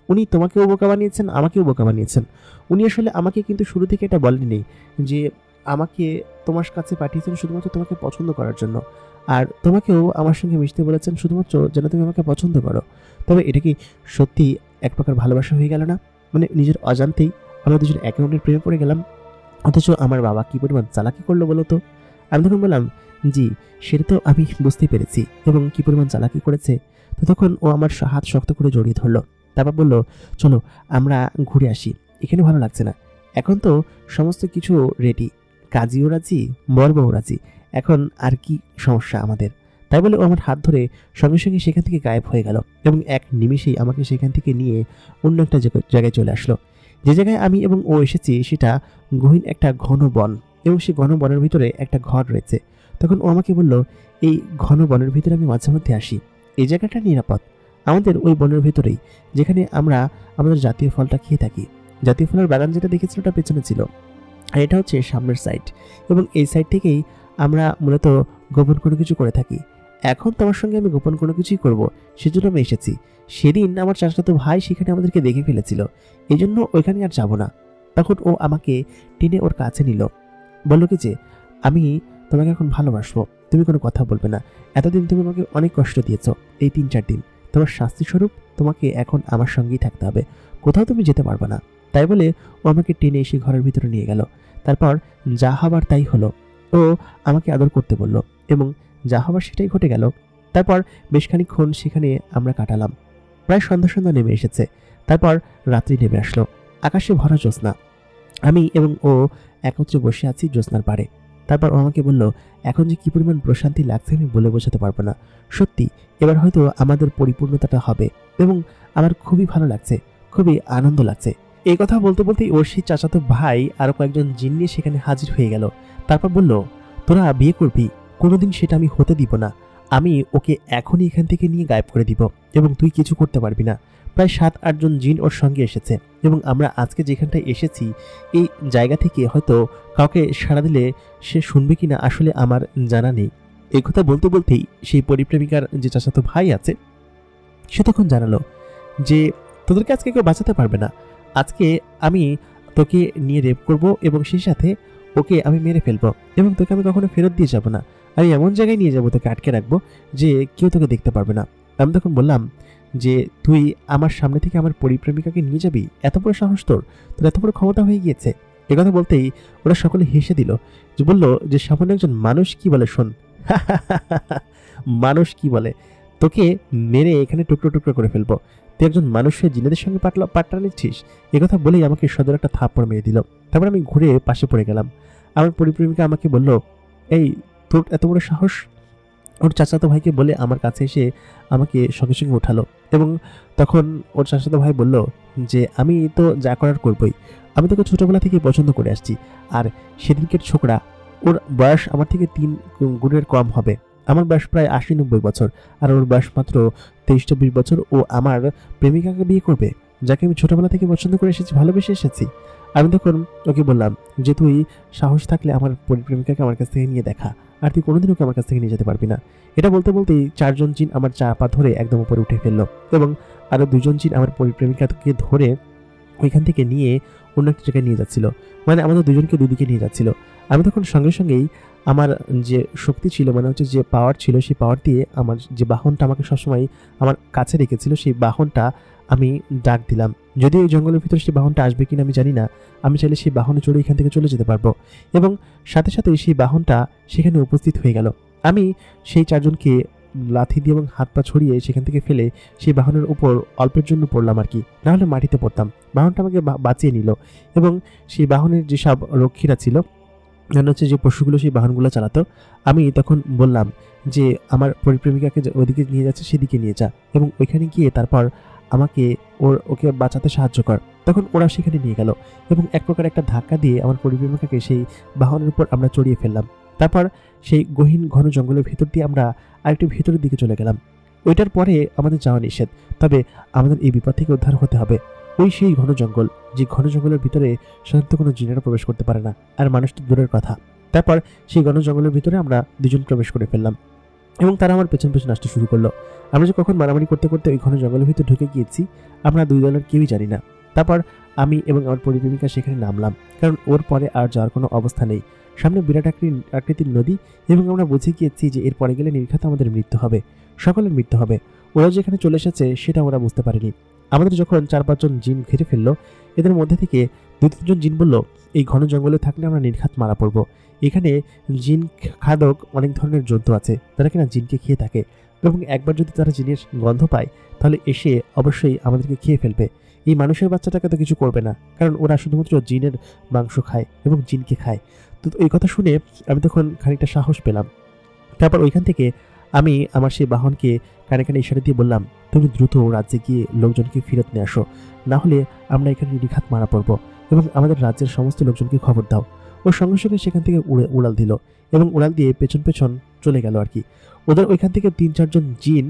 উনি তোমাকেও বোকা বানিয়েছেন, আমাকেও বোকা বানিয়েছেন। উনি আসলে আমাকে কিন্তু শুরু থেকে এটা বলেননি যে আমাকে তোমার কাছে পাঠিয়েছেন শুধুমাত্র তোমাকে পছন্দ করার জন্য, আর তোমাকেও আমার সঙ্গে মিশতে বলেছেন শুধুমাত্র যেন তুমি আমাকে পছন্দ করো। তবে এটা কি সত্যি এক প্রকার ভালোবাসা হয়ে গেল না? মানে নিজের অজান্তেই আমরা দুজন একে অন্যের প্রেমে পড়ে গেলাম। অথচ আমার বাবা কি পরিমাণ চালাকি করলো বলো তো। আমি তখন বললাম, জি সেটা তো আমি বুঝতেই পেরেছি, এবং কি পরিমাণ চালাকি করেছে। তো তখন ও আমার হাত শক্ত করে জড়িয়ে ধরলো। তারপর বলল, চলো আমরা ঘুরে আসি, এখানে ভালো লাগছে না। এখন তো সমস্ত কিছু রেডি, কাজীও রাজি, বরবউ রাজি, এখন আর কি সমস্যা আমাদের। তাই বলে ও আমার হাত ধরে সঙ্গে সঙ্গে সেখান থেকে গায়েব হয়ে গেল এবং এক নিমিষেই আমাকে সেখান থেকে নিয়ে অন্য একটা জায়গায় চলে আসলো। যে জায়গায় আমি এবং ও এসেছি সেটা গহীন একটা ঘন বন, এবং সেই ঘন বনের ভিতরে একটা ঘর রয়েছে। তখন ও আমাকে বলল, এই ঘন বনের ভিতরে আমি মাঝে মধ্যে আসি, এই জায়গাটা নিরাপদ। আমাদের ওই বনের ভেতরেই, যেখানে আমরা আমাদের জাতীয় ফলটা খেয়ে থাকি। জাতীয় ফলের বাগান যেটা দেখেছিল ওটা পেছনে ছিল, আর এটা হচ্ছে সামনের সাইড, এবং এই সাইড থেকেই আমরা মূলত গোপন কোনো কিছু করে থাকি। এখন তোমার সঙ্গে আমি গোপন কোনো কিছুই করব, সেজন্য আমি এসেছি। সেদিন আমার চাচাতো ভাই সেখানে আমাদেরকে দেখে ফেলেছিল, এই জন্য ওইখানে আর যাব না। তখন ও আমাকে টেনে ওর কাছে নিল, বলল কি যে আমি তোমাকে এখন ভালোবাসবো, তুমি কোনো কথা বলবে না। এতদিন তুমি আমাকে অনেক কষ্ট দিয়েছো, এই 3-4 দিন তোমার শাস্তি স্বরূপ তোমাকে এখন আমার সঙ্গেই থাকতে হবে, কোথাও তুমি যেতে পারবে না। তাই বলে ও আমাকে টেনে এসে ঘরের ভিতরে নিয়ে গেল। তারপর যা হবার তাই হলো, ও আমাকে আদর করতে বলল, এবং যা হবার সেটাই ঘটে গেল। তারপর বেশ খানিকক্ষণ সেখানে আমরা কাটালাম। প্রায় সন্ধ্যা সন্ধ্যা নেমে এসেছে। তারপর রাত্রি নেমে আসলো, আকাশে ভরা জ্যোৎস্না। আমি এবং ও একত্রে বসে আছি জ্যোৎস্নার পাড়ে। তারপর ও আমাকে বলল, এখন যে কি পরিমাণ প্রশান্তি লাগছে আমি বলে বোঝাতে পারবো না। সত্যি এবার হয়তো আমাদের পরিপূর্ণতাটা হবে, এবং আমার খুবই ভালো লাগছে, খুবই আনন্দ লাগছে। এই কথা বলতে বলতেই ওর সেই চাচাতো ভাই আরো কয়েকজন জিন্নি সেখানে হাজির হয়ে গেল। তারপর বলল, তোরা বিয়ে করবি? কোনোদিন সেটা আমি হতে দিব না। আমি ওকে এখনই এখান থেকে নিয়ে গায়েব করে দিব, এবং তুই কিছু করতে পারবি না। প্রায় 7-8 জন জিন ওর সঙ্গে এসেছে, এবং আমরা আজকে যেখানটায় এসেছি এই জায়গা থেকে হয়তো কাউকে সাড়া দিলে সে শুনবে কিনা আসলে আমার জানা নেই। এই কথা বলতে বলতেই সেই পরিপ্রেমিকার যে চাচাতো ভাই আছে সে তখন জানালো যে তোদেরকে আজকে কেউ বাঁচাতে পারবে না। আজকে আমি তোকে নিয়ে রেপ করব, এবং সেই সাথে ওকে আমি মেরে ফেলবো, এবং তোকে আমি কখনো ফেরত দিয়ে যাব না। আমি এমন জায়গায় নিয়ে যাবো, তোকে আটকে রাখবো যে কেউ তোকে দেখতে পারবে না। আমি তখন বললাম যে তুই আমার সামনে থেকে আমার পরিপ্রেমিকাকে নিয়ে যাবি? এত বড় সাহস তোর, তোর এত বড় ক্ষমতা হয়ে গিয়েছে। একথা বলতেই ওরা সকলে হেসে দিল, যে বলল যে সামান্য একজন মানুষ কি বলে শোন। মানুষ কি বলে, তোকে মেরে এখানে টুকরো টুকরো করে ফেলবো, তুই একজন মানুষের জিনেদের সঙ্গে পাট্টা নিচ্ছিস। একথা বলেই আমাকে সদর একটা থাপ্পড় মেরে দিল। তারপর আমি ঘুরে পাশে পড়ে গেলাম। আমার পরিপ্রেমিকা আমাকে বলল, এই তোর এত বড় সাহস? ওর চাচাতো ভাইকে বলে আমার কাছে এসে আমাকে সঙ্গে সঙ্গে উঠালো, এবং তখন ওর চাচাতো ভাই বলল যে আমি তো যা করার করবই, আমি তোকে ছোটবেলা থেকে পছন্দ করে আসছি, আর সেদিনকের ছোকরা ওর বয়স আমার থেকে 3 গুণের কম হবে। আমার বয়স প্রায় 80-90 বছর, আর ওর বয়স মাত্র 23-24 বছর। ও আমার প্রেমিকাকে বিয়ে করবে, যাকে আমি ছোটবেলা থেকে পছন্দ করে এসেছি, ভালোবেসে এসেছি। আমি তখন ওকে বললাম যে তুই সাহস থাকলে আমার প্রেমিকাকে আমার কাছ থেকে নিয়ে দেখা, আর তুই কোনোদিন ওকে আমার কাছ থেকে নিয়ে যেতে পারবি না। এটা বলতে বলতেই 4 জন জিন আমার চাপা ধরে একদম উপরে উঠে ফেললো, এবং আরো 2 জন জিন আমার প্রেমিকাকে ধরে ওইখান থেকে নিয়ে অন্য একটা জায়গায় নিয়ে যাচ্ছিল। মানে আমাদের দুজনকে দুদিকে নিয়ে যাচ্ছিল। আমি তখন সঙ্গে সঙ্গেই আমার যে শক্তি ছিল, মানে হচ্ছে যে পাওয়ার ছিল, সেই পাওয়ার দিয়ে আমার যে বাহনটা আমাকে সবসময় আমার কাছে রেখেছিল, সেই বাহনটা আমি ডাক দিলাম। যদিও এই জঙ্গলের ভিতরে সেই বাহনটা আসবে কিনা আমি জানি না, আমি চাইলে সেই বাহনে চড়ে এখান থেকে চলে যেতে পারবো, এবং সাথে সাথে সেই বাহনটা সেখানে উপস্থিত হয়ে গেল। আমি সেই 4 জনকে লাথি দিয়ে এবং হাত পা ছড়িয়ে সেখান থেকে ফেলে সেই বাহনের উপর অল্পের জন্য পড়লাম আর কি, নাহলে মাটিতে পড়তাম। বাহনটা আমাকে বাঁচিয়ে নিল, এবং সেই বাহনের যেসব রক্ষীরা ছিল, মানে হচ্ছে যে পশুগুলো সেই বাহনগুলো চালাতো, আমি তখন বললাম যে আমার পরিপ্রেমিকাকে ওদিকে নিয়ে যাচ্ছে সেদিকে নিয়ে যা, এবং ওইখানে গিয়ে তারপর আমাকে ওকে বাঁচাতে সাহায্য কর। তখন ওরা সেখানে নিয়ে গেল, এবং এক প্রকার একটা ধাক্কা দিয়ে আমার পরিপ্রেমিকাকে সেই বাহনের উপর আমরা চড়িয়ে ফেললাম। তারপর সেই গহীন ঘন জঙ্গলের ভিতর দিয়ে আমরা আরেকটু ভেতরের দিকে চলে গেলাম। ওইটার পরে আমাদের যাওয়া নিষেধ, তবে আমাদের এই বিপদ থেকে উদ্ধার হতে হবে। ওই সেই ঘন জঙ্গল, যে ঘন জঙ্গলের ভিতরে সাধারণত কোনো জিনেরা প্রবেশ করতে পারে না, আর মানুষ তো দূরের কথা। তারপর সেই ঘন জঙ্গলের ভিতরে আমরা দুজন প্রবেশ করে ফেললাম এবং তারা আমার পেছন পেছন আসতে শুরু করলো। আমরা যে কখন মারামারি করতে করতে ওই ঘন জঙ্গলের ভিতরে ঢুকে গিয়েছি আমরা দুই দলের কেউই জানি না। তারপর আমি এবং আমার পরিপ্রেমিকা সেখানে নামলাম, কারণ ওর পরে আর যাওয়ার কোনো অবস্থা নেই। সামনে বিরাট আকৃতির নদী এবং আমরা বুঝে গিয়েছি যে এর পরে গেলে নির্ঘাত আমাদের মৃত্যু হবে, সকলের মৃত্যু হবে। ওরা যেখানে চলে এসেছে সেটা ওরা বুঝতে পারেনি। আমাদের যখন 4-5 জন জিন ঘিরে ফেললো, এদের মধ্যে থেকে 2-3 জন জিন বলল, এই ঘন জঙ্গলে থাকলে আমরা নির্ঘাত মারা পড়বো। এখানে জিন খাদক অনেক ধরনের জন্তু আছে, তারা কিনা জিনকে খেয়ে থাকে, এবং একবার যদি তারা জিনের গন্ধ পায় তাহলে এসে অবশ্যই আমাদেরকে খেয়ে ফেলবে। এই মানুষের বাচ্চাটাকে তো কিছু করবে না, কারণ ওরা শুধুমাত্র জিনের মাংস খায় এবং জিনকে খায়। তো এই কথা শুনে আমি তখন খানিকটা সাহস পেলাম। তারপর ওইখান থেকে আমি আমার সেই বাহনকে কানে কানে ইশারা দিয়ে বললাম, তুমি দ্রুত রাজ্যে গিয়ে লোকজনকে ফেরত নিয়ে আসো, না হলে আমরা এখানে নির্ঘাত মারা পড়বো, এবং আমাদের রাজ্যের সমস্ত লোকজনকে খবর দাও। ও সঙ্গে সঙ্গে সেখান থেকে উড়াল দিল এবং উড়াল দিয়ে পেছন পেছন চলে গেল আর কি। ওদের ওইখান থেকে 3-4 জন জিন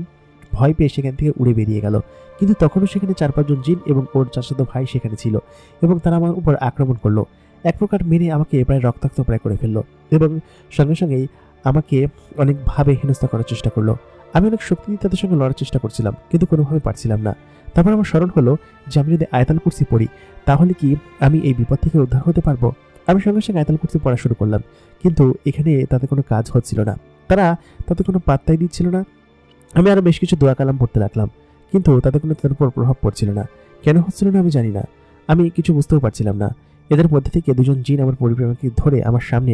ভয় পেয়ে সেখান থেকে উড়ে বেরিয়ে গেল, কিন্তু তখনও সেখানে 4-5 জন জিন এবং ওর চাচাতো ভাই সেখানে ছিল, এবং তারা আমার উপর আক্রমণ করলো। এক প্রকার মেরে আমাকে প্রায় রক্তাক্ত প্রায় করে ফেললো এবং সঙ্গে সঙ্গেই আমাকে অনেকভাবে হেনস্থা করার চেষ্টা করলো। আমি অনেক শক্তি দিয়ে তাদের সঙ্গে লড়ার চেষ্টা করছিলাম, কিন্তু কোনোভাবে পারছিলাম না। তারপর আমার স্মরণ হলো যে আমি যদি আয়াতুল কুরসি পড়ি তাহলে কি আমি এই বিপদ থেকে উদ্ধার হতে পারবো। আমি সঙ্গে সঙ্গে আয়াতুল কুরসি পড়া শুরু করলাম, কিন্তু এখানে তাতে কোনো কাজ হচ্ছিল না, তারা তাতে কোনো পাত্তাই দিচ্ছিল না। আমি আরও বেশ কিছু দোয়া কালাম পড়তে লাগলাম, কিন্তু তাতে কোনো তাদের উপর প্রভাব পড়ছিল না। কেন হচ্ছিল না আমি জানি না, আমি কিছু বুঝতেও পারছিলাম না। এদের মধ্যে থেকে 2 জন জিন আমার পরিপ্রেমিককে ধরে আমার সামনে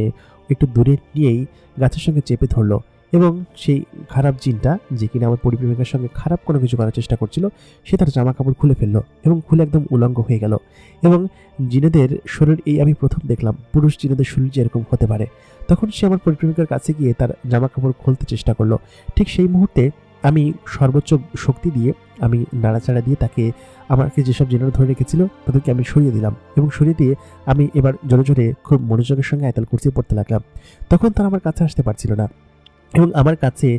একটু দূরে নিয়েই গাছের সঙ্গে চেপে ধরলো, এবং সেই খারাপ জিনটা যে কিনা আমার পরিপ্রেমিকার সঙ্গে খারাপ কোনো কিছু করার চেষ্টা করছিল, সে তার জামা কাপড় খুলে ফেললো এবং খুলে একদম উলঙ্গ হয়ে গেল। এবং জিনেদের শরীর এই আমি প্রথম দেখলাম পুরুষ জিনেদের শরীর যে এরকম হতে পারে। তখন সে আমার পরিপ্রেমিকার কাছে গিয়ে তার জামা কাপড় খুলতে চেষ্টা করলো। ঠিক সেই মুহূর্তে আমি সর্বোচ্চ শক্তি দিয়ে আমি নাড়াচাড়া দিয়ে তাকে, আমাকে যেসব জিনেরা ধরে রেখেছিল তাদেরকে আমি সরিয়ে দিলাম, এবং সরিয়ে দিয়ে আমি এবার জোরে জোরে খুব মনোযোগের সঙ্গে আয়াতুল কুরসি পড়তে লাগলাম। তখন তারা আমার কাছে আসতে পারছিল না, এবং আমার কাছে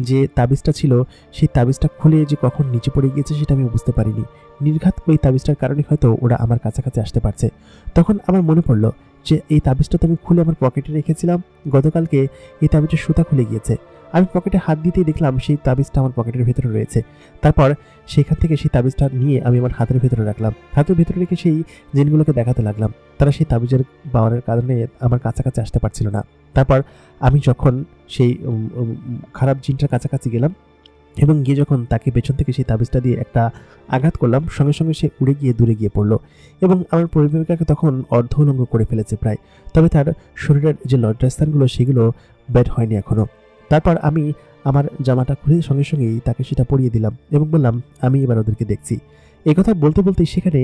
যে তাবিজটা ছিল সেই তাবিজটা খুলে যে কখন নিচে পড়ে গিয়েছে সেটা আমি বুঝতে পারিনি। নির্ঘাত ওই তাবিজটার কারণে হয়তো ওরা আমার কাছাকাছি আসতে পারছে। তখন আমার মনে পড়লো যে এই তাবিজটা তো আমি খুলে আমার পকেটে রেখেছিলাম, গতকালকে এই তাবিজের সুতা খুলে গিয়েছে। আমি পকেটে হাত দিতেই দেখলাম সেই তাবিজটা আমার পকেটের ভেতরে রয়েছে। তারপর সেখান থেকে সেই তাবিজটা নিয়ে আমি আমার হাতের ভেতরে রাখলাম, হাতের ভেতরে রেখে সেই জিনগুলোকে দেখাতে লাগলাম। তারা সেই তাবিজের পাওয়ারের কারণে আমার কাছাকাছি আসতে পারছিল না। তারপর আমি যখন সেই খারাপ জিনটার কাছাকাছি গেলাম এবং গিয়ে যখন তাকে পেছন থেকে সেই তাবিজটা দিয়ে একটা আঘাত করলাম, সঙ্গে সঙ্গে সে উড়ে গিয়ে দূরে গিয়ে পড়লো, এবং আমার পরিপ্রেমিকাকে তখন অর্ধ উলঙ্গ করে ফেলেছে প্রায়, তবে তার শরীরের যে লজ্জাস্থানগুলো সেগুলো বের হয়নি এখনো। তারপর আমি আমার জামাটা খুলে সঙ্গে সঙ্গেই তাকে সেটা পরিয়ে দিলাম এবং বললাম, আমি এবার ওদেরকে দেখছি। এই কথা বলতে বলতেই সেখানে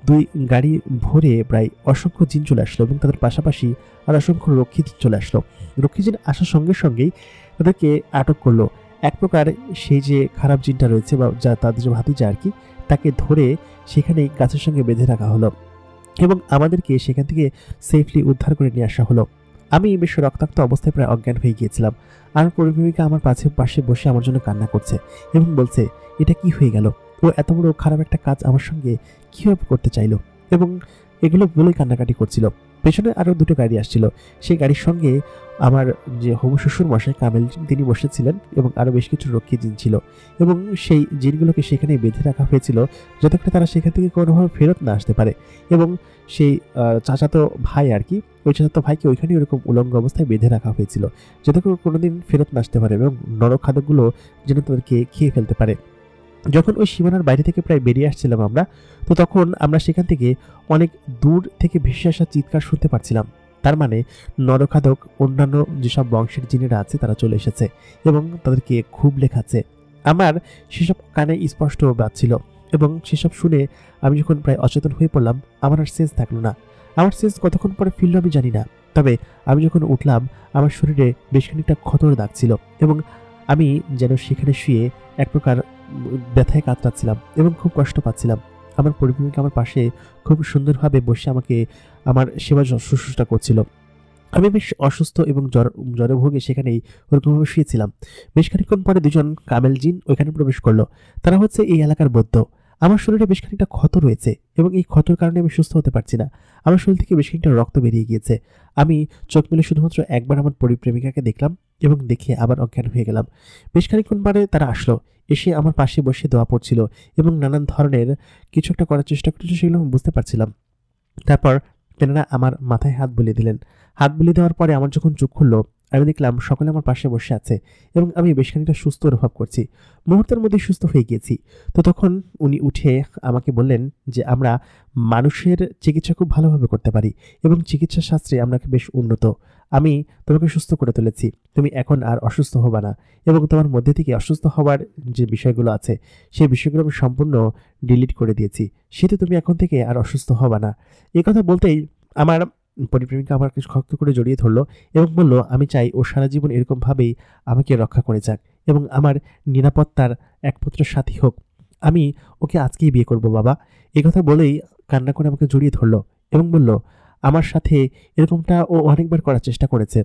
2 গাড়ি ভরে প্রায় অসংখ্য জিন চলে আসলো, এবং তাদের পাশাপাশি আর অসংখ্য রক্ষী জিন চলে আসলো। রক্ষী জিন আসার সঙ্গে সঙ্গেই তাদেরকে আটক করলো। এক প্রকার সেই যে খারাপ জিনটা রয়েছে বা যা তাদের যে ভাতিজা আর কি, তাকে ধরে সেখানেই গাছের সঙ্গে বেঁধে রাখা হলো, এবং আমাদেরকে সেখান থেকে সেফলি উদ্ধার করে নিয়ে আসা হলো। আমি বেশ রক্তাক্ত অবস্থায় প্রায় অজ্ঞান হয়ে গিয়েছিলাম। আর পরিপ্রেমিকা আমার পাশে বসে আমার জন্য কান্না করছে এবং বলছে, এটা কি হয়ে গেল, ও এত বড় খারাপ একটা কাজ আমার সঙ্গে কিভাবে করতে চাইলো, এবং এগুলো বলেই কান্নাকাটি করছিল। পেছনে আরও 2টো গাড়ি আসছিল, সেই গাড়ির সঙ্গে আমার যে হবু শ্বশুর মশাই কামেল তিনি বসেছিলেন, এবং আরও বেশ কিছু রক্ষী জিন ছিল, এবং সেই জিনগুলোকে সেখানে বেঁধে রাখা হয়েছিল যাতে করে তারা সেখান থেকে কোনোভাবে ফেরত না আসতে পারে। এবং সেই চাচাতো ভাই আর কি, ওই চাচাতো ভাইকে ওইখানে ওরকম উলঙ্গ অবস্থায় বেঁধে রাখা হয়েছিল যাতে করে কোনোদিন ফেরত না আসতে পারে, এবং নরখাদকগুলো যেন তাদেরকে খেয়ে ফেলতে পারে। যখন ওই সীমানার বাইরে থেকে প্রায় বেরিয়ে আসছিলাম আমরা, তো তখন আমরা সেখান থেকে অনেক দূর থেকে ভেসে আসা চিৎকার শুনতে পারছিলাম। তার মানে নরখাদক অন্যান্য যেসব বংশের জিনেরা আছে তারা চলে এসেছে এবং তাদেরকে খুব লেখাচ্ছে। আমার সেসব কানে স্পষ্ট বাজছিল, এবং সেসব শুনে আমি যখন প্রায় অচেতন হয়ে পড়লাম, আমার আর সেন্স থাকলো না। আমার সেন্স কতক্ষণ পরে ফিরল আমি জানি না, তবে আমি যখন উঠলাম আমার শরীরে বেশ খানিকটা ক্ষতর দাগ ছিল, এবং আমি যেন সেখানে শুয়ে এক প্রকার ব্যথায় কাতরাচ্ছিলাম এবং খুব কষ্ট পাচ্ছিলাম। আমার পরিপ্রেমিকা আমার পাশে খুব সুন্দরভাবে বসে আমাকে আমার সেবা শুশ্রূষা করছিল। আমি বেশ অসুস্থ এবং জ্বরে ভুগে সেখানেই ওরকমভাবে শুয়েছিলাম। বেশ খানিকক্ষণ পরে দুজন কামেল জিন ওইখানে প্রবেশ করলো। তারা হচ্ছে এই এলাকার বৌদ্ধ। আমার শরীরে বেশ খানিকটা ক্ষত রয়েছে এবং এই ক্ষতর কারণে আমি সুস্থ হতে পারছি না। আমার শরীর থেকে বেশ খানিকটা রক্ত বেরিয়ে গিয়েছে। আমি চোখ মেলে শুধুমাত্র একবার আমার পরিপ্রেমিকাকে দেখলাম এবং দেখে আবার অজ্ঞান হয়ে গেলাম। বেশ খানিকক্ষণ পরে তারা আসলো, এসে আমার পাশে বসে দোয়া পড়ছিল এবং নানান ধরনের কিছু একটা করার চেষ্টা করছিল, সেগুলো আমি বুঝতে পারছিলাম। তারপর তেনারা আমার মাথায় হাত বুলিয়ে দিলেন। হাত বুলিয়ে দেওয়ার পরে আমার যখন চোখ খুলল, আমি দেখলাম সকলে আমার পাশে বসে আছে এবং আমি বেশ খানিকটা সুস্থ অনুভব করছি। মুহূর্তের মধ্যে সুস্থ হয়ে গিয়েছি। তো তখন উনি উঠে আমাকে বললেন যে আমরা মানুষের চিকিৎসা খুব ভালোভাবে করতে পারি এবং চিকিৎসা শাস্ত্রে আমরা বেশ উন্নত। আমি তোমাকে সুস্থ করে তুলেছি, তুমি এখন আর অসুস্থ হবা না এবং তোমার মধ্যে থেকে অসুস্থ হওয়ার যে বিষয়গুলো আছে সেই বিষয়গুলো আমি সম্পূর্ণ ডিলিট করে দিয়েছি। সেটা তুমি এখন থেকে আর অসুস্থ হবা না। এই কথা বলতেই আমার পরিপ্রেমিকা আমাকে শক্ত করে জড়িয়ে ধরলো এবং বলল আমি চাই ও সারা জীবন এরকমভাবেই আমাকে রক্ষা করে যাক এবং আমার নিরাপত্তার একমাত্র সাথী হোক। আমি ওকে আজকেই বিয়ে করব বাবা। এই কথা বলেই কান্না করে আমাকে জড়িয়ে ধরলো এবং বলল আমার সাথে এরকমটা ও অনেকবার করার চেষ্টা করেছে।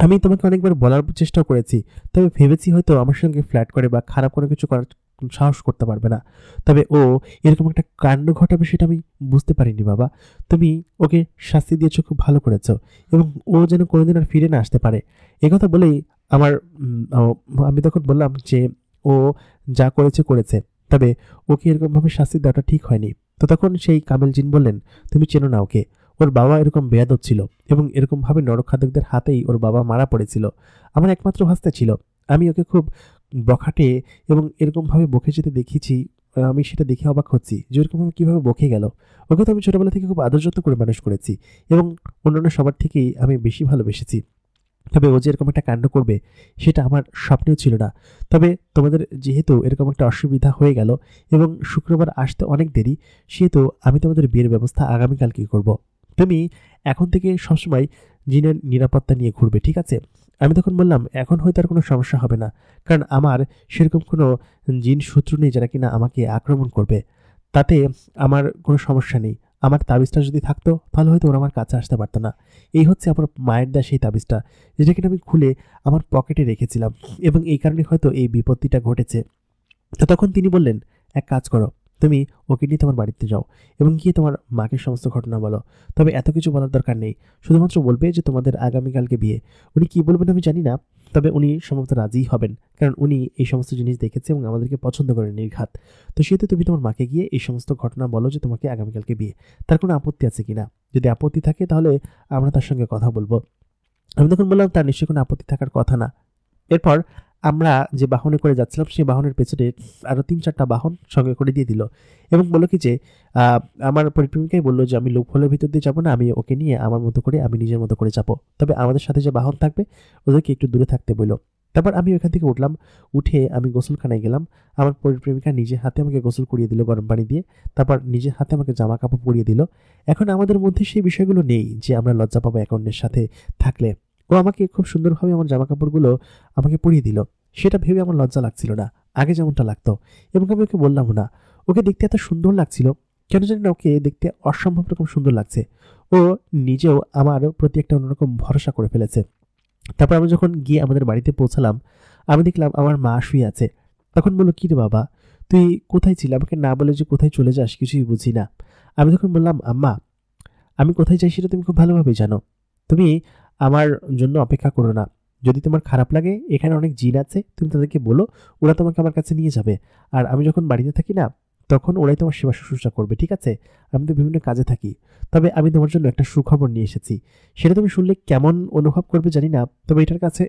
আমি তোমাকে অনেকবার বলার চেষ্টাও করেছি, তবে ভেবেছি হয়তো আমার সঙ্গে ফ্ল্যাট করে বা খারাপ কোনো কিছু করার সাহস করতে পারবে না। তবে ও এরকম একটা কাণ্ড ঘটাবে সেটা আমি বুঝতে পারিনি বাবা। তুমি ওকে শাস্তি দিয়েছো, খুব ভালো করেছো এবং ও যেন কোনোদিন আর ফিরে না আসতে পারে। কথা বলেই আমার আমি তখন বললাম যে ও যা করেছে করেছে, তবে ওকে এরকমভাবে শাস্তি দেওয়াটা ঠিক হয়নি। তো তখন সেই কামেল জিন বললেন তুমি চেনো না ওকে, ওর বাবা এরকম বেয়াদব ছিল এবং এরকমভাবে নরখাদকদের হাতেই ওর বাবা মারা পড়েছিল। আমার একমাত্র ভাস্তা ছিল। আমি ওকে খুব বখাটে এবং এরকমভাবে বকে যেতে দেখেছি। আমি সেটা দেখে অবাক হচ্ছি যে এরকমভাবে কীভাবে বকে গেল। ওকে তো আমি ছোটবেলা থেকে খুব আদর যত্ন করে মানুষ করেছি এবং অন্যান্য সবার থেকেই আমি বেশি ভালোবেসেছি। তবে ও যে এরকম একটা কাণ্ড করবে সেটা আমার স্বপ্নেও ছিল না। তবে তোমাদের যেহেতু এরকম একটা অসুবিধা হয়ে গেল এবং শুক্রবার আসতে অনেক দেরি, সেহেতু আমি তোমাদের বিয়ের ব্যবস্থা আগামীকালকেই করব। তুমি এখন থেকে সবসময় জিনের নিরাপত্তা নিয়ে ঘুরবে, ঠিক আছে? আমি তখন বললাম এখন হয়তো আর কোনো সমস্যা হবে না, কারণ আমার সেরকম কোনো জিন শত্রু নেই যারা কিনা আমাকে আক্রমণ করবে। তাতে আমার কোনো সমস্যা নেই। আমার তাবিজটা যদি থাকতো তাহলে হয়তো ওরা আমার কাছে আসতে পারতো না। এই হচ্ছে আমার মায়ের দেওয়া সেই তাবিজটা, যেটা কিনা আমি খুলে আমার পকেটে রেখেছিলাম এবং এই কারণে হয়তো এই বিপত্তিটা ঘটেছে। তো তখন তিনি বললেন এক কাজ করো, তুমি ওকে নিয়ে তোমার বাড়িতে যাও এবং গিয়ে তোমার মাকে সমস্ত ঘটনা বলো। তবে এত কিছু বলার দরকার নেই, শুধুমাত্র বলবে যে তোমাদের আগামীকালকে বিয়ে। উনি কি বলবেন আমি জানি না, তবে উনি সম্ভবত রাজিই হবেন, কারণ উনি এই সমস্ত জিনিস দেখেছে এবং আমাদেরকে পছন্দ করেন নির্ঘাত। তো সেহেতু তুমি তোমার মাকে গিয়ে এই সমস্ত ঘটনা বলো যে তোমাকে আগামীকালকে বিয়ে। তার কোনো আপত্তি আছে কিনা? যদি আপত্তি থাকে তাহলে আমরা তার সঙ্গে কথা বলবো। আমি তখন বললাম তার নিশ্চয়ই কোনো আপত্তি থাকার কথা না। এরপর আমরা যে বাহনে করে যাচ্ছিলাম সেই বাহনের পেছনে আরো ৩-৪টা বাহন সঙ্গে করে দিয়ে দিল এবং বলল কি যে আমার পরিপ্রেমিকাই বলল যে আমি লোকহলের ভিতর দিয়ে যাবো না, আমি ওকে নিয়ে আমার মতো করে আমি নিজের মতো করে যাবো, তবে আমাদের সাথে যে বাহন থাকবে ওদেরকে একটু দূরে থাকতে বলল। তারপর আমি ওখান থেকে উঠলাম, উঠে আমি গোসলখানায় গেলাম। আমার পরিপ্রেমিকা নিজের হাতে আমাকে গোসল করিয়ে দিল গরম পানি দিয়ে, তারপর নিজের হাতে আমাকে জামা কাপড় পরিয়ে দিল। এখন আমাদের মধ্যে সেই বিষয়গুলো নেই যে আমরা লজ্জা পাবো এক অন্যের সাথে থাকলে। ও আমাকে খুব সুন্দরভাবে আমার জামা কাপড়গুলো আমাকে পরিয়ে দিল। সেটা ভেবে আমার লজ্জা লাগছিল না, আগে যেমনটা লাগতো। এবং আমি ওকে বললাম না, ওকে দেখতে এত সুন্দর লাগছিল, কেন জানি না ওকে দেখতে অসম্ভব রকম সুন্দর লাগছে। ও নিজেও আমার প্রতি একটা অন্যরকম ভরসা করে ফেলেছে। তারপর আমি যখন গিয়ে আমাদের বাড়িতে পৌঁছালাম, আমি দেখলাম আমার মা শুয়ে আছে। তখন বলল কি রে বাবা, তুই কোথায় ছিলি? আমাকে না বলে যে কোথায় চলে যাস কিছুই বুঝি না। আমি তখন বললাম আম্মা, আমি কোথায় যাই সেটা তুমি খুব ভালোভাবেই জানো। তুমি আমার জন্য অপেক্ষা করো না। যদি তোমার খারাপ লাগে, এখানে অনেক জিন আছে, তুমি তাদেরকে বলো, ওরা তোমাকে আমার কাছে নিয়ে যাবে। আর আমি যখন বাড়িতে থাকি না, তখন ওরাই তোমার সেবা শুশ্রূষা করবে, ঠিক আছে? আমি তো বিভিন্ন কাজে থাকি। তবে আমি তোমার জন্য একটা সুখবর নিয়ে এসেছি। সেটা তুমি শুনলে কেমন অনুভব করবে জানি না, তবে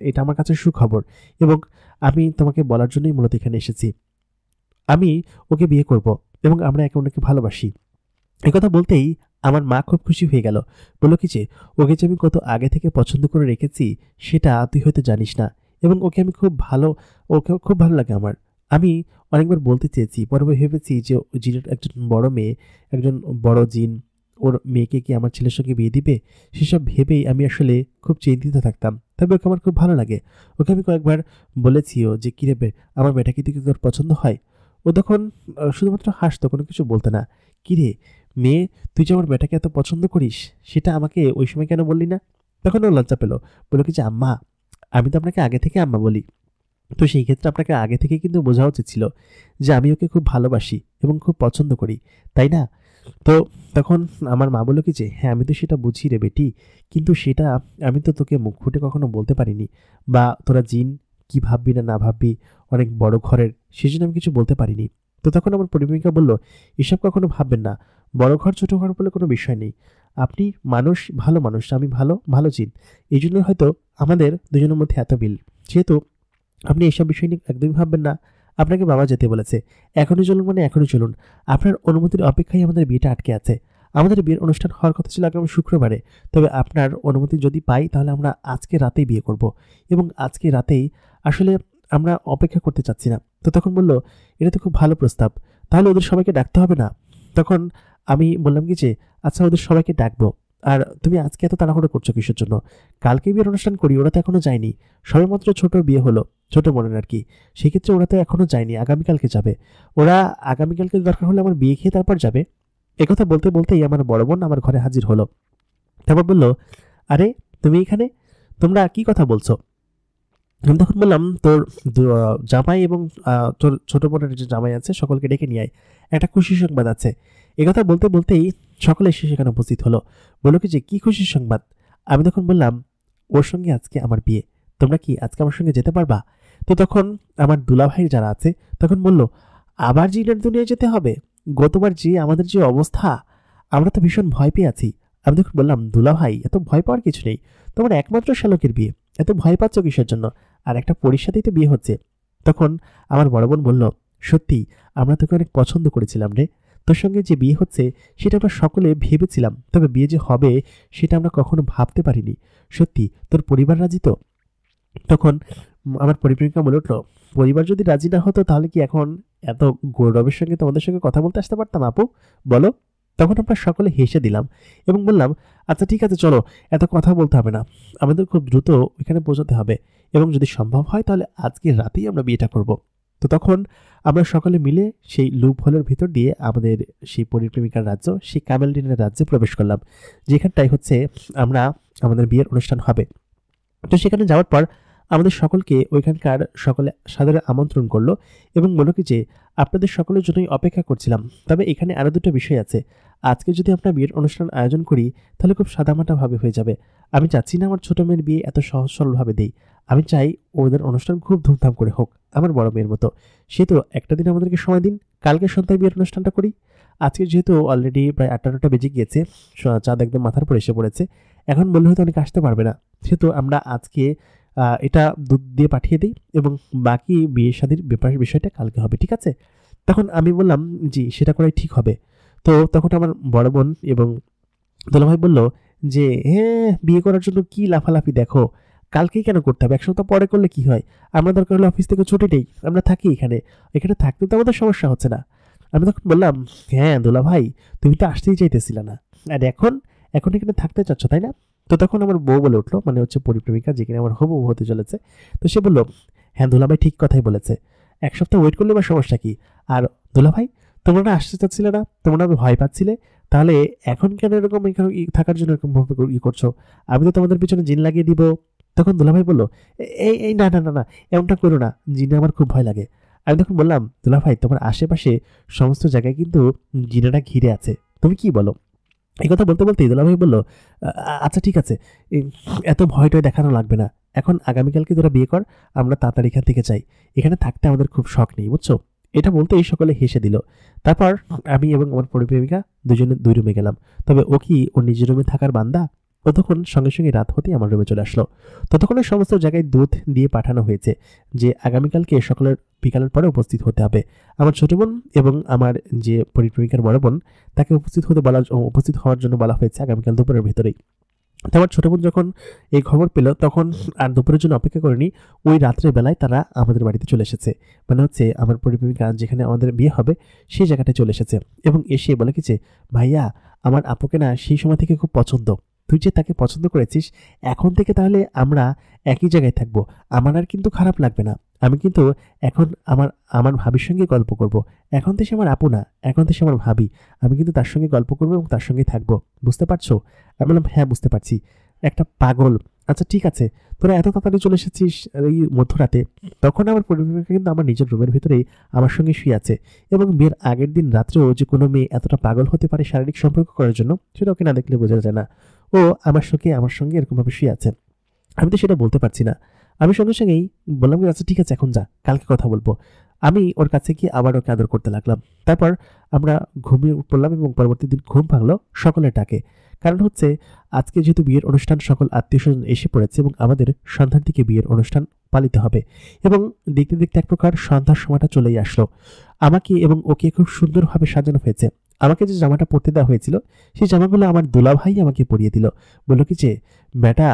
এটা আমার কাছে সুখবর এবং আমি তোমাকে বলার জন্যই মূলত এখানে এসেছি। আমি ওকে বিয়ে করব এবং আমরা একে অন্যকে ভালোবাসি। একথা বলতেই আমার মা খুব খুশি হয়ে গেল। বলল কি যে ওকে যে আমি কত আগে থেকে পছন্দ করে রেখেছি সেটা তুই হয়তো জানিস না এবং ওকে খুব ভালো লাগে আমার। আমি অনেকবার বলতে চেয়েছি, পরে ভেবেছি যে জিনের একজন বড় মেয়ে, একজন বড় জিন ওর মেয়েকে কি আমার ছেলের সঙ্গে বিয়ে দিবে, সেসব ভেবেই আমি আসলে খুব চিন্তিত থাকতাম। তবে ওকে আমার খুব ভালো লাগে। ওকে আমি কয়েকবার বলেছিও যে কি রে আমার মেয়েটাকে কি তোর পছন্দ হয়? ও তখন শুধুমাত্র হাসতো, কোনো কিছু বলতো না। কিরে মেয়ে, তুই যে আমার বেটাকে এত পছন্দ করিস সেটা আমাকে ওই সময় কেন বললি না? তখন ও লজ্জা পেল, বলল কি যে আম্মা, আমি তো আপনাকে আগে থেকে আম্মা বলি, তো সেই ক্ষেত্রে আপনাকে আগে থেকে কিন্তু বোঝা উচিত ছিল যে আমি ওকে খুব ভালোবাসি এবং খুব পছন্দ করি, তাই না? তো তখন আমার মা বলল কি যে হ্যাঁ, আমি তো সেটা বুঝি রে বেটি, কিন্তু সেটা আমি তো তোকে মুখ ফুটে কখনো বলতে পারিনি, বা তোরা জিন কি ভাববি না না ভাববি, অনেক বড় ঘরের, সেজন্য আমি কিছু বলতে পারিনি। তো তখন আমার পরিপ্রেমিকা বলল, এসব কখনো ভাববেন না, বড় ঘর ছোট ঘর বলে কোনো বিষয় নেই, আপনি মানুষ, ভালো মানুষ, আমি ভালো ভালো জিন, এই জন্য হয়তো আমাদের দুজনের মধ্যে এত বিল। যেহেতু আপনি এসব বিষয় নিয়ে একদমই ভাববেন না, আপনাকে বাবা যেতে বলেছে, এখনই চলুন মানে এখনই চলুন, আপনার অনুমতির অপেক্ষায় আমাদের বিয়েটা আটকে আছে। আমাদের বিয়ের অনুষ্ঠান হওয়ার কথা ছিল আগামী শুক্রবারে, তবে আপনার অনুমতি যদি পাই তাহলে আমরা আজকে রাতেই বিয়ে করব, এবং আজকে রাতেই আসলে আমরা অপেক্ষা করতে চাচ্ছি না। তো তখন বলল, এটা তো খুব ভালো প্রস্তাব, তাহলে ওদের সবাইকে ডাকতে হবে না? তখন আমি বললাম কি যে আচ্ছা, ওদের সবাইকে ডাকবো, আর তুমি আজকে এত তাড়াহুড়ো করছো কিসের জন্য? কালকে বিয়ের অনুষ্ঠান করি, ওরা তো এখনো যায়নি, সবেমাত্র ছোটর বিয়ে হলো, ছোট বোনের আর কি, সেক্ষেত্রে ওরা তো এখনো যায়নি, আগামীকালকে যাবে। ওরা আগামীকালকে দরকার হলে আমার বিয়ে খেয়ে তারপর যাবে। একথা বলতে বলতেই আমার বড় বোন আমার ঘরে হাজির হলো। তারপর বলল, আরে তুমি এখানে, তোমরা কি কথা বলছো? আমি তখন বললাম, তোর জামাই এবং তোর ছোট বোনের যে জামাই আছে সকলকে ডেকে নিয়ে আয়, একটা খুশি সংবাদ আছে। একথা বলতে বলতেই সকলে এসে সেখানে উপস্থিত হলো। বললো কি যে কি খুশি সংবাদ? আমি তখন বললাম, ওর সঙ্গে আজকে আমার বিয়ে, তোমরা কি আজকে আমার সঙ্গে যেতে পারবা? তো তখন আমার দুলাভাই যারা আছে তখন বলল, আবার জিনের দুনিয়ায় যেতে হবে? গতবার যে আমাদের যে অবস্থা, আমরা তো ভীষণ ভয় পেয়ে আছি। আমি তখন বললাম, দুলাভাই এত ভয় পাওয়ার কিছু নেই, তোমার একমাত্র শ্যালকের বিয়ে, এত ভয় পাচ্ছ কিসের জন্য? আর একটা পরীর তো বিয়ে হচ্ছে। তখন আমার বড় বোন বলল, সত্যি আমরা তোকে অনেক পছন্দ করেছিলাম রে, তোর সঙ্গে যে বিয়ে হচ্ছে সেটা আমরা সকলে ভেবেছিলাম, তবে বিয়ে যে হবে সেটা আমরা কখনো ভাবতে পারিনি। সত্যি তোর পরিবার রাজি তো? তখন আমার পরিপ্রেমিকা বলে উঠলো, পরিবার যদি রাজি না হতো তাহলে কি এখন এত গৌরবের সঙ্গে তোমাদের সঙ্গে কথা বলতে আসতে পারতাম আপু, বলো? তখন আমরা সকলে হেসে দিলাম এবং বললাম, আচ্ছা ঠিক আছে চলো, এত কথা বলতে হবে না, আমাদের খুব দ্রুত ওইখানে পৌঁছাতে হবে, এবং যদি সম্ভব হয় তাহলে আজকে রাতেই আমরা বিয়েটা করব। তো তখন আমরা সকলে মিলে সেই লুপ হোলের ভিতর দিয়ে আমাদের সেই পরিপ্রেমিকার রাজ্য, সেই ক্যামেলডিনের রাজ্যে প্রবেশ করলাম, যেখানটায় হচ্ছে আমরা আমাদের বিয়ের অনুষ্ঠান হবে। তো সেখানে যাওয়ার পর আমাদের সকলকে ওইখানকার সকলে সাদরে আমন্ত্রণ করলো এবং বলল কি যে আপনাদের সকলের জন্যই অপেক্ষা করছিলাম, তবে এখানে আরও দুটো বিষয় আছে। আজকে যদি আমরা বিয়ের অনুষ্ঠান আয়োজন করি তাহলে খুব সাদামাটাভাবে হয়ে যাবে। আমি চাচ্ছি না আমার ছোট মেয়ের বিয়ে এত সহজ সরলভাবে দেই, আমি চাই ওদের অনুষ্ঠান খুব ধুমধাম করে হোক, আমার বড় মেয়ের মতো। সে তো একটা দিন আমাদেরকে সময় দিন, কালকে সন্ধ্যায় বিয়ের অনুষ্ঠানটা করি। আজকে যেহেতু অলরেডি প্রায় 8টা বেজে গিয়েছে, চাঁদ একদম মাথার উপর এসে পড়েছে, এখন বললে হয়তো অনেকে আসতে পারবে না, সেহেতু আমরা আজকে এটা দুধ দিয়ে পাঠিয়ে দিই এবং বাকি বিয়ে শাদীর ব্যাপারের বিষয়টা কালকে হবে, ঠিক আছে? তখন আমি বললাম, জি সেটা করাই ঠিক হবে। তো তখন আমার বড় বোন এবং দুলাভাই বলল যে হ্যাঁ, বিয়ে করার জন্য কি লাফালাফি দেখো, কালকেই কেন করতে হবে, 1 সপ্তাহ পরে করলে কি হয়? আমরা দরকার হলে অফিস থেকে ছুটি নেই, আমরা থাকি এখানে, এখানে থাকতে তো আমাদের সমস্যা হচ্ছে না। আমি তখন বললাম, হ্যাঁ দুলাভাই, তুমি তো আসতেই চাইতেছিলে না, আর এখন এখন এখানে থাকতে চাচ্ছ তাই না? তো তখন আমার বউ বলে উঠলো, মানে হচ্ছে পরিপ্রেমিকা, যে কিনা আমার হবু বউ হতে চলেছে। তো সে বলল, হ্যাঁ দুলাভাই ঠিক কথাই বলেছে, 1 সপ্তাহ ওয়েট করলে বা সমস্যা কি? আর দুলাভাই, তোমরা না আসতে চাচ্ছিলে না, তোমরা ভয় পাচ্ছিলে, তাহলে এখন কেন এরকম এখানে থাকার জন্য এরকম ভাবে করছো? আমি তো তোমাদের পিছনে জিন লাগিয়ে দিব। তখন দুলাভাই বলল, এই এই না না না না, এমনটা করো না, জিনে আমার খুব ভয় লাগে। আমি তখন বললাম, দুলাভাই তোমার আশেপাশে সমস্ত জায়গায় কিন্তু জিনেরা ঘিরে আছে, তুমি কি বলো? এই কথা বলতে বলতেই দুলাভাই বলল, আচ্ছা ঠিক আছে, এই এত ভয়টয় দেখানো লাগবে না, এখন আগামীকালকে তোরা বিয়ে কর, আমরা তাড়াতাড়ি এখান থেকে চাই, এখানে থাকতে আমাদের খুব শখ নেই, বুঝছো? এটা বলতে এই সকলে হেসে দিল। তারপর আমি এবং আমার পরিপ্রেমিকা দুজনে 2 রুমে গেলাম। তবে ও কি ওর নিজের রুমে থাকার বান্দা? ও তখন সঙ্গে সঙ্গে রাত হতেই আমার রুমে চলে আসলো। ততক্ষণে সমস্ত জায়গায় দুধ দিয়ে পাঠানো হয়েছে যে আগামীকালকে সকলের বিকালের পরে উপস্থিত হতে হবে। আমার ছোট বোন এবং আমার যে পরিপ্রেমিকার বড় বোন, তাকে উপস্থিত হওয়ার জন্য বলা হয়েছে আগামীকাল দুপুরের ভেতরেই। তো আমার ছোট বোন যখন এই খবর পেল তখন আর দুপুরের জন্য অপেক্ষা করেনি, ওই রাত্রের বেলায় তারা আমাদের বাড়িতে চলে এসেছে, মানে হচ্ছে আমার পরিপ্রেমিকা যেখানে আমাদের বিয়ে হবে সেই জায়গাটায় চলে এসেছে এবং এসে বলে কি যে, ভাইয়া আমার আপুকে না সেই সময় থেকে খুব পছন্দ, তুই যে তাকে পছন্দ করেছিস, এখন থেকে তাহলে আমরা একই জায়গায় থাকবো, আমার আর কিন্তু খারাপ লাগবে না। আমি কিন্তু এখন আমার আমার ভাবির সঙ্গে গল্প করব, এখন তো সে আমার আপু না, এখন তো সে আমার ভাবি, আমি কিন্তু তার সঙ্গে গল্প করবো এবং তার সঙ্গে থাকবো, বুঝতে পারছো? আমি বললাম, হ্যাঁ বুঝতে পারছি। একটা পাগল। আচ্ছা ঠিক আছে, তোরা এত তাড়াতাড়ি চলে এসেছিস এই মধ্যরাতে। তখন আমার পরিপ্রেমিকা কিন্তু আমার নিজের রুমের ভিতরেই আমার সঙ্গে শুয়ে আছে, এবং বিয়ের আগের দিন রাত্রেও যে কোনো মেয়ে এতটা পাগল হতে পারে শারীরিক সম্পর্ক করার জন্য, সেটা ওকে না দেখলে বোঝা যায় না। ও আমার সঙ্গে এরকমভাবে শুয়ে আছে। আমি তো সেটা বলতে পারছি না। আমি সঙ্গে সঙ্গেই বললাম যে, আচ্ছা ঠিক আছে, এখন যা, কালকে কথা বলবো। আমি ওর কাছে গিয়ে আবার ওকে আদর করতে লাগলাম। তারপর আমরা ঘুমিয়ে পড়লাম এবং পরবর্তী দিন ঘুম ভাঙলো সকলের ডাকে। কারণ হচ্ছে, আজকে যেহেতু বিয়ের অনুষ্ঠান, সকল আত্মীয়স্বজন এসে পড়েছে এবং আমাদের সন্ধ্যার দিকে বিয়ের অনুষ্ঠান পালিত হবে, এবং দেখতে দেখতে এক প্রকার সন্ধ্যার সময়টা চলেই আসলো। আমাকে এবং ওকে খুব সুন্দরভাবে সাজানো হয়েছে। আমাকে যে জামাটা পরতে দেওয়া হয়েছিল, সেই জামাগুলো আমার দুলাভাই আমাকে পরিয়ে দিল। বলল কি যে, বেটা,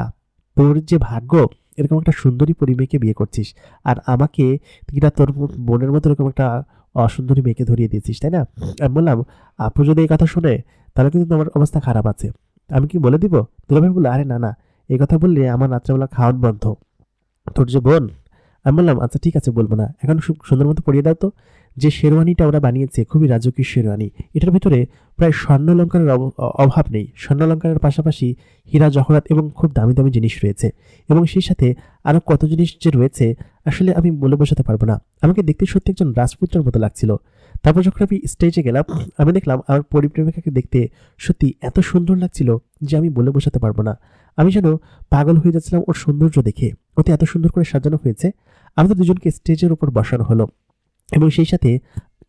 তোর যে ভাগ্য, এরকম একটা সুন্দরী পরিমেয়েকে বিয়ে করছিস, আর আমাকে কিনা তোর বোনের মতো এরকম একটা অসুন্দরী মেয়েকে ধরিয়ে দিয়েছিস, তাই না? আমি বললাম, আপু যদি এই কথা শোনে তাহলে কিন্তু তোমার অবস্থা খারাপ আছে। আমি কি বলে দিব? দুলাভাই বললো, আরে না না, এই কথা বললে আমার রাত্রেবেলা খাওয়ান বন্ধ। তোর যে বোন। আমি বললাম, আচ্ছা ঠিক আছে, বলবো না, এখন খুব সুন্দর মতো পরিয়ে দাও তো। যে শেরওয়ানিটা ওরা বানিয়েছে, খুবই রাজকীয় শেরওয়ানি। এটার ভিতরে প্রায় স্বর্ণালঙ্কারের অভাব নেই। স্বর্ণালঙ্কারের পাশাপাশি হীরা জহরাত এবং খুব দামি দামি জিনিস রয়েছে, এবং সেই সাথে আরও কত জিনিস যে রয়েছে, আসলে আমি বলে বোঝাতে পারবো না। আমাকে দেখতে সত্যি একজন রাজপুত্রের মতো লাগছিল। তারপর যখন আমি স্টেজে গেলাম, আমি দেখলাম আমার পরিপ্রেমিকাকে দেখতে সত্যি এত সুন্দর লাগছিল যে আমি বলে বোঝাতে পারবো না। আমি যেন পাগল হয়ে যাচ্ছিলাম ওর সৌন্দর্য দেখে। ওতে এত সুন্দর করে সাজানো হয়েছে। আমাদের দুজনকে স্টেজের উপর বসানো হলো, এবং সেই সাথে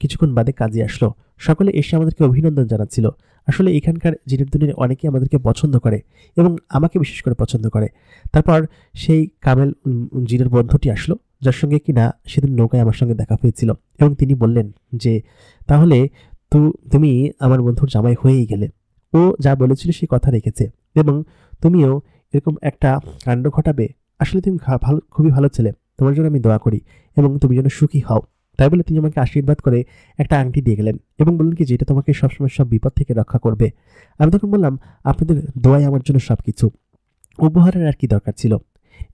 কিছুক্ষণ বাদে কাজে আসলো। সকলে এসে আমাদেরকে অভিনন্দন জানাচ্ছিল। আসলে এখানকার জিনের দুনিয়ার অনেকে আমাদেরকে পছন্দ করে, এবং আমাকে বিশেষ করে পছন্দ করে। তারপর সেই কামেল জিনের বন্ধুটি আসলো, যার সঙ্গে কিনা সেদিন নৌকায় আমার সঙ্গে দেখা হয়েছিল, এবং তিনি বললেন যে, তাহলে তুমি আমার বন্ধুর জামাই হয়েই গেলে। ও যা বলেছিল সেই কথা রেখেছে, এবং তুমিও এরকম একটা কাণ্ড ঘটাবে। আসলে তুমি খুবই ভালো ছেলে। তোমার জন্য আমি দোয়া করি, এবং তুমি যেন সুখী হও। তাই বলে তিনি আমাকে আশীর্বাদ করে একটা আংটি দিয়ে গেলেন, এবং বললেন কি, যেটা তোমাকে সবসময় সব বিপদ থেকে রক্ষা করবে। আমি তখন বললাম, আপনাদের দোয়াই আমার জন্য সবকিছু, উপহারের আর কি দরকার ছিল।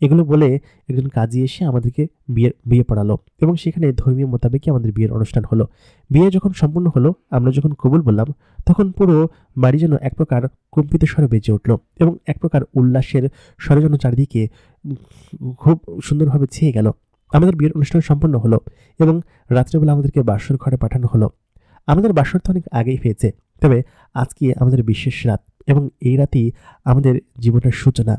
এগুলো বলে একজন কাজী এসে আমাদেরকে বিয়ে পড়ালো, এবং সেখানে ধর্মীয় মোতাবেকই আমাদের বিয়ের অনুষ্ঠান হলো। বিয়ে যখন সম্পূর্ণ হলো, আমরা যখন কবুল বললাম, তখন পুরো বাড়ি যেন এক প্রকার কম্পিত স্বরে বেজে উঠল, এবং এক প্রকার উল্লাসের স্বরে যেন চারিদিকে খুব সুন্দরভাবে ছেয়ে গেল। আমাদের বিয়ের অনুষ্ঠান সম্পন্ন হলো, এবং রাত্রেবেলা আমাদেরকে বাসর ঘরে পাঠানো হলো। আমাদের বাসর তো অনেক আগেই হয়েছে, তবে আজকে আমাদের বিশেষ রাত, এবং এই রাতেই আমাদের জীবনের সূচনা।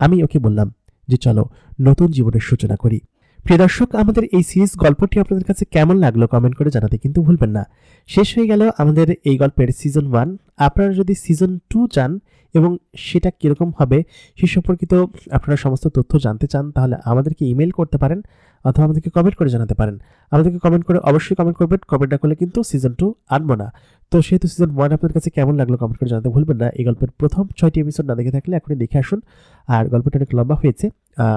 আমি ওকে বললাম যে, চলো নতুন জীবনের সূচনা করি। প্রিয় দর্শক, আমাদের এই সিরিজ গল্পটি আপনাদের কাছে কেমন লাগলো কমেন্ট করে জানাতে কিন্তু ভুলবেন না। শেষ হয়ে গেল আমাদের এই গল্পের সিজন 1। আপনারা যদি সিজন 2 চান এবং সেটা কীরকম হবে সে সম্পর্কিত আপনারা সমস্ত তথ্য জানতে চান, তাহলে আমাদেরকে ইমেল করতে পারেন, অথবা আমাদেরকে কমেন্ট করে জানাতে পারেন। আমাদেরকে কমেন্ট করে অবশ্যই কমেন্ট করবেন। কমেন্ট না করলে কিন্তু সিজন 2 আনবো না। তো সেহেতু সিজন 1 আপনাদের কাছে কেমন লাগলো কমেন্ট করে জানাতে ভুলবেন না। এই গল্পের প্রথম 6টি এপিসোড না দেখে থাকলে এখনই দেখে আসুন। আর গল্পটা অনেক লম্বা হয়েছে,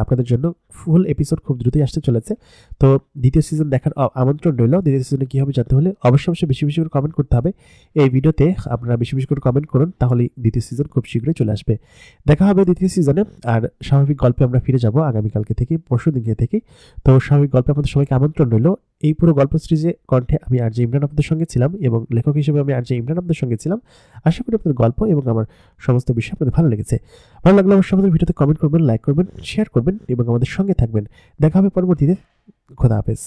আপনাদের জন্য ফুল এপিসোড খুব দ্রুতই আসতে চলেছে। তো দ্বিতীয় সিজন দেখার আমন্ত্রণ রইল। দ্বিতীয় সিজনে কী হবে জানতে হলে অবশ্যই বেশি বেশি করে কমেন্ট করতে হবে। এই ভিডিওতে আপনারা বেশি বেশি করে কমেন্ট করুন, তাহলে দ্বিতীয় সিজন খুব শীঘ্রই চলে আসবে। দেখা হবে দ্বিতীয় সিজনে। আর স্বাভাবিক গল্পে আমরা ফিরে যাব আগামীকালকে থেকে, পরশু দিনকে থেকে। তো স্বাভাবিক গল্পে আপনাদের সবাইকে আমন্ত্রণ রইল। এই পুরো গল্প সিরিজে কণ্ঠে আমি আর জে ইমরান আপনাদের সঙ্গে ছিলাম, এবং লেখক হিসেবে আমি আর জে ইমরান আপনাদের সঙ্গে ছিলাম। আশা করি আপনাদের গল্প এবং আমার সমস্ত বিষয় আপনাদের ভালো লেগেছে। ভালো লাগলে অবশ্যই আমাদের ভিডিওতে কমেন্ট করবেন, লাইক করবেন, শেয়ার করবেন, এবং আমাদের সঙ্গে থাকবেন। দেখা হবে পরবর্তীতে। খোদা হাফেজ।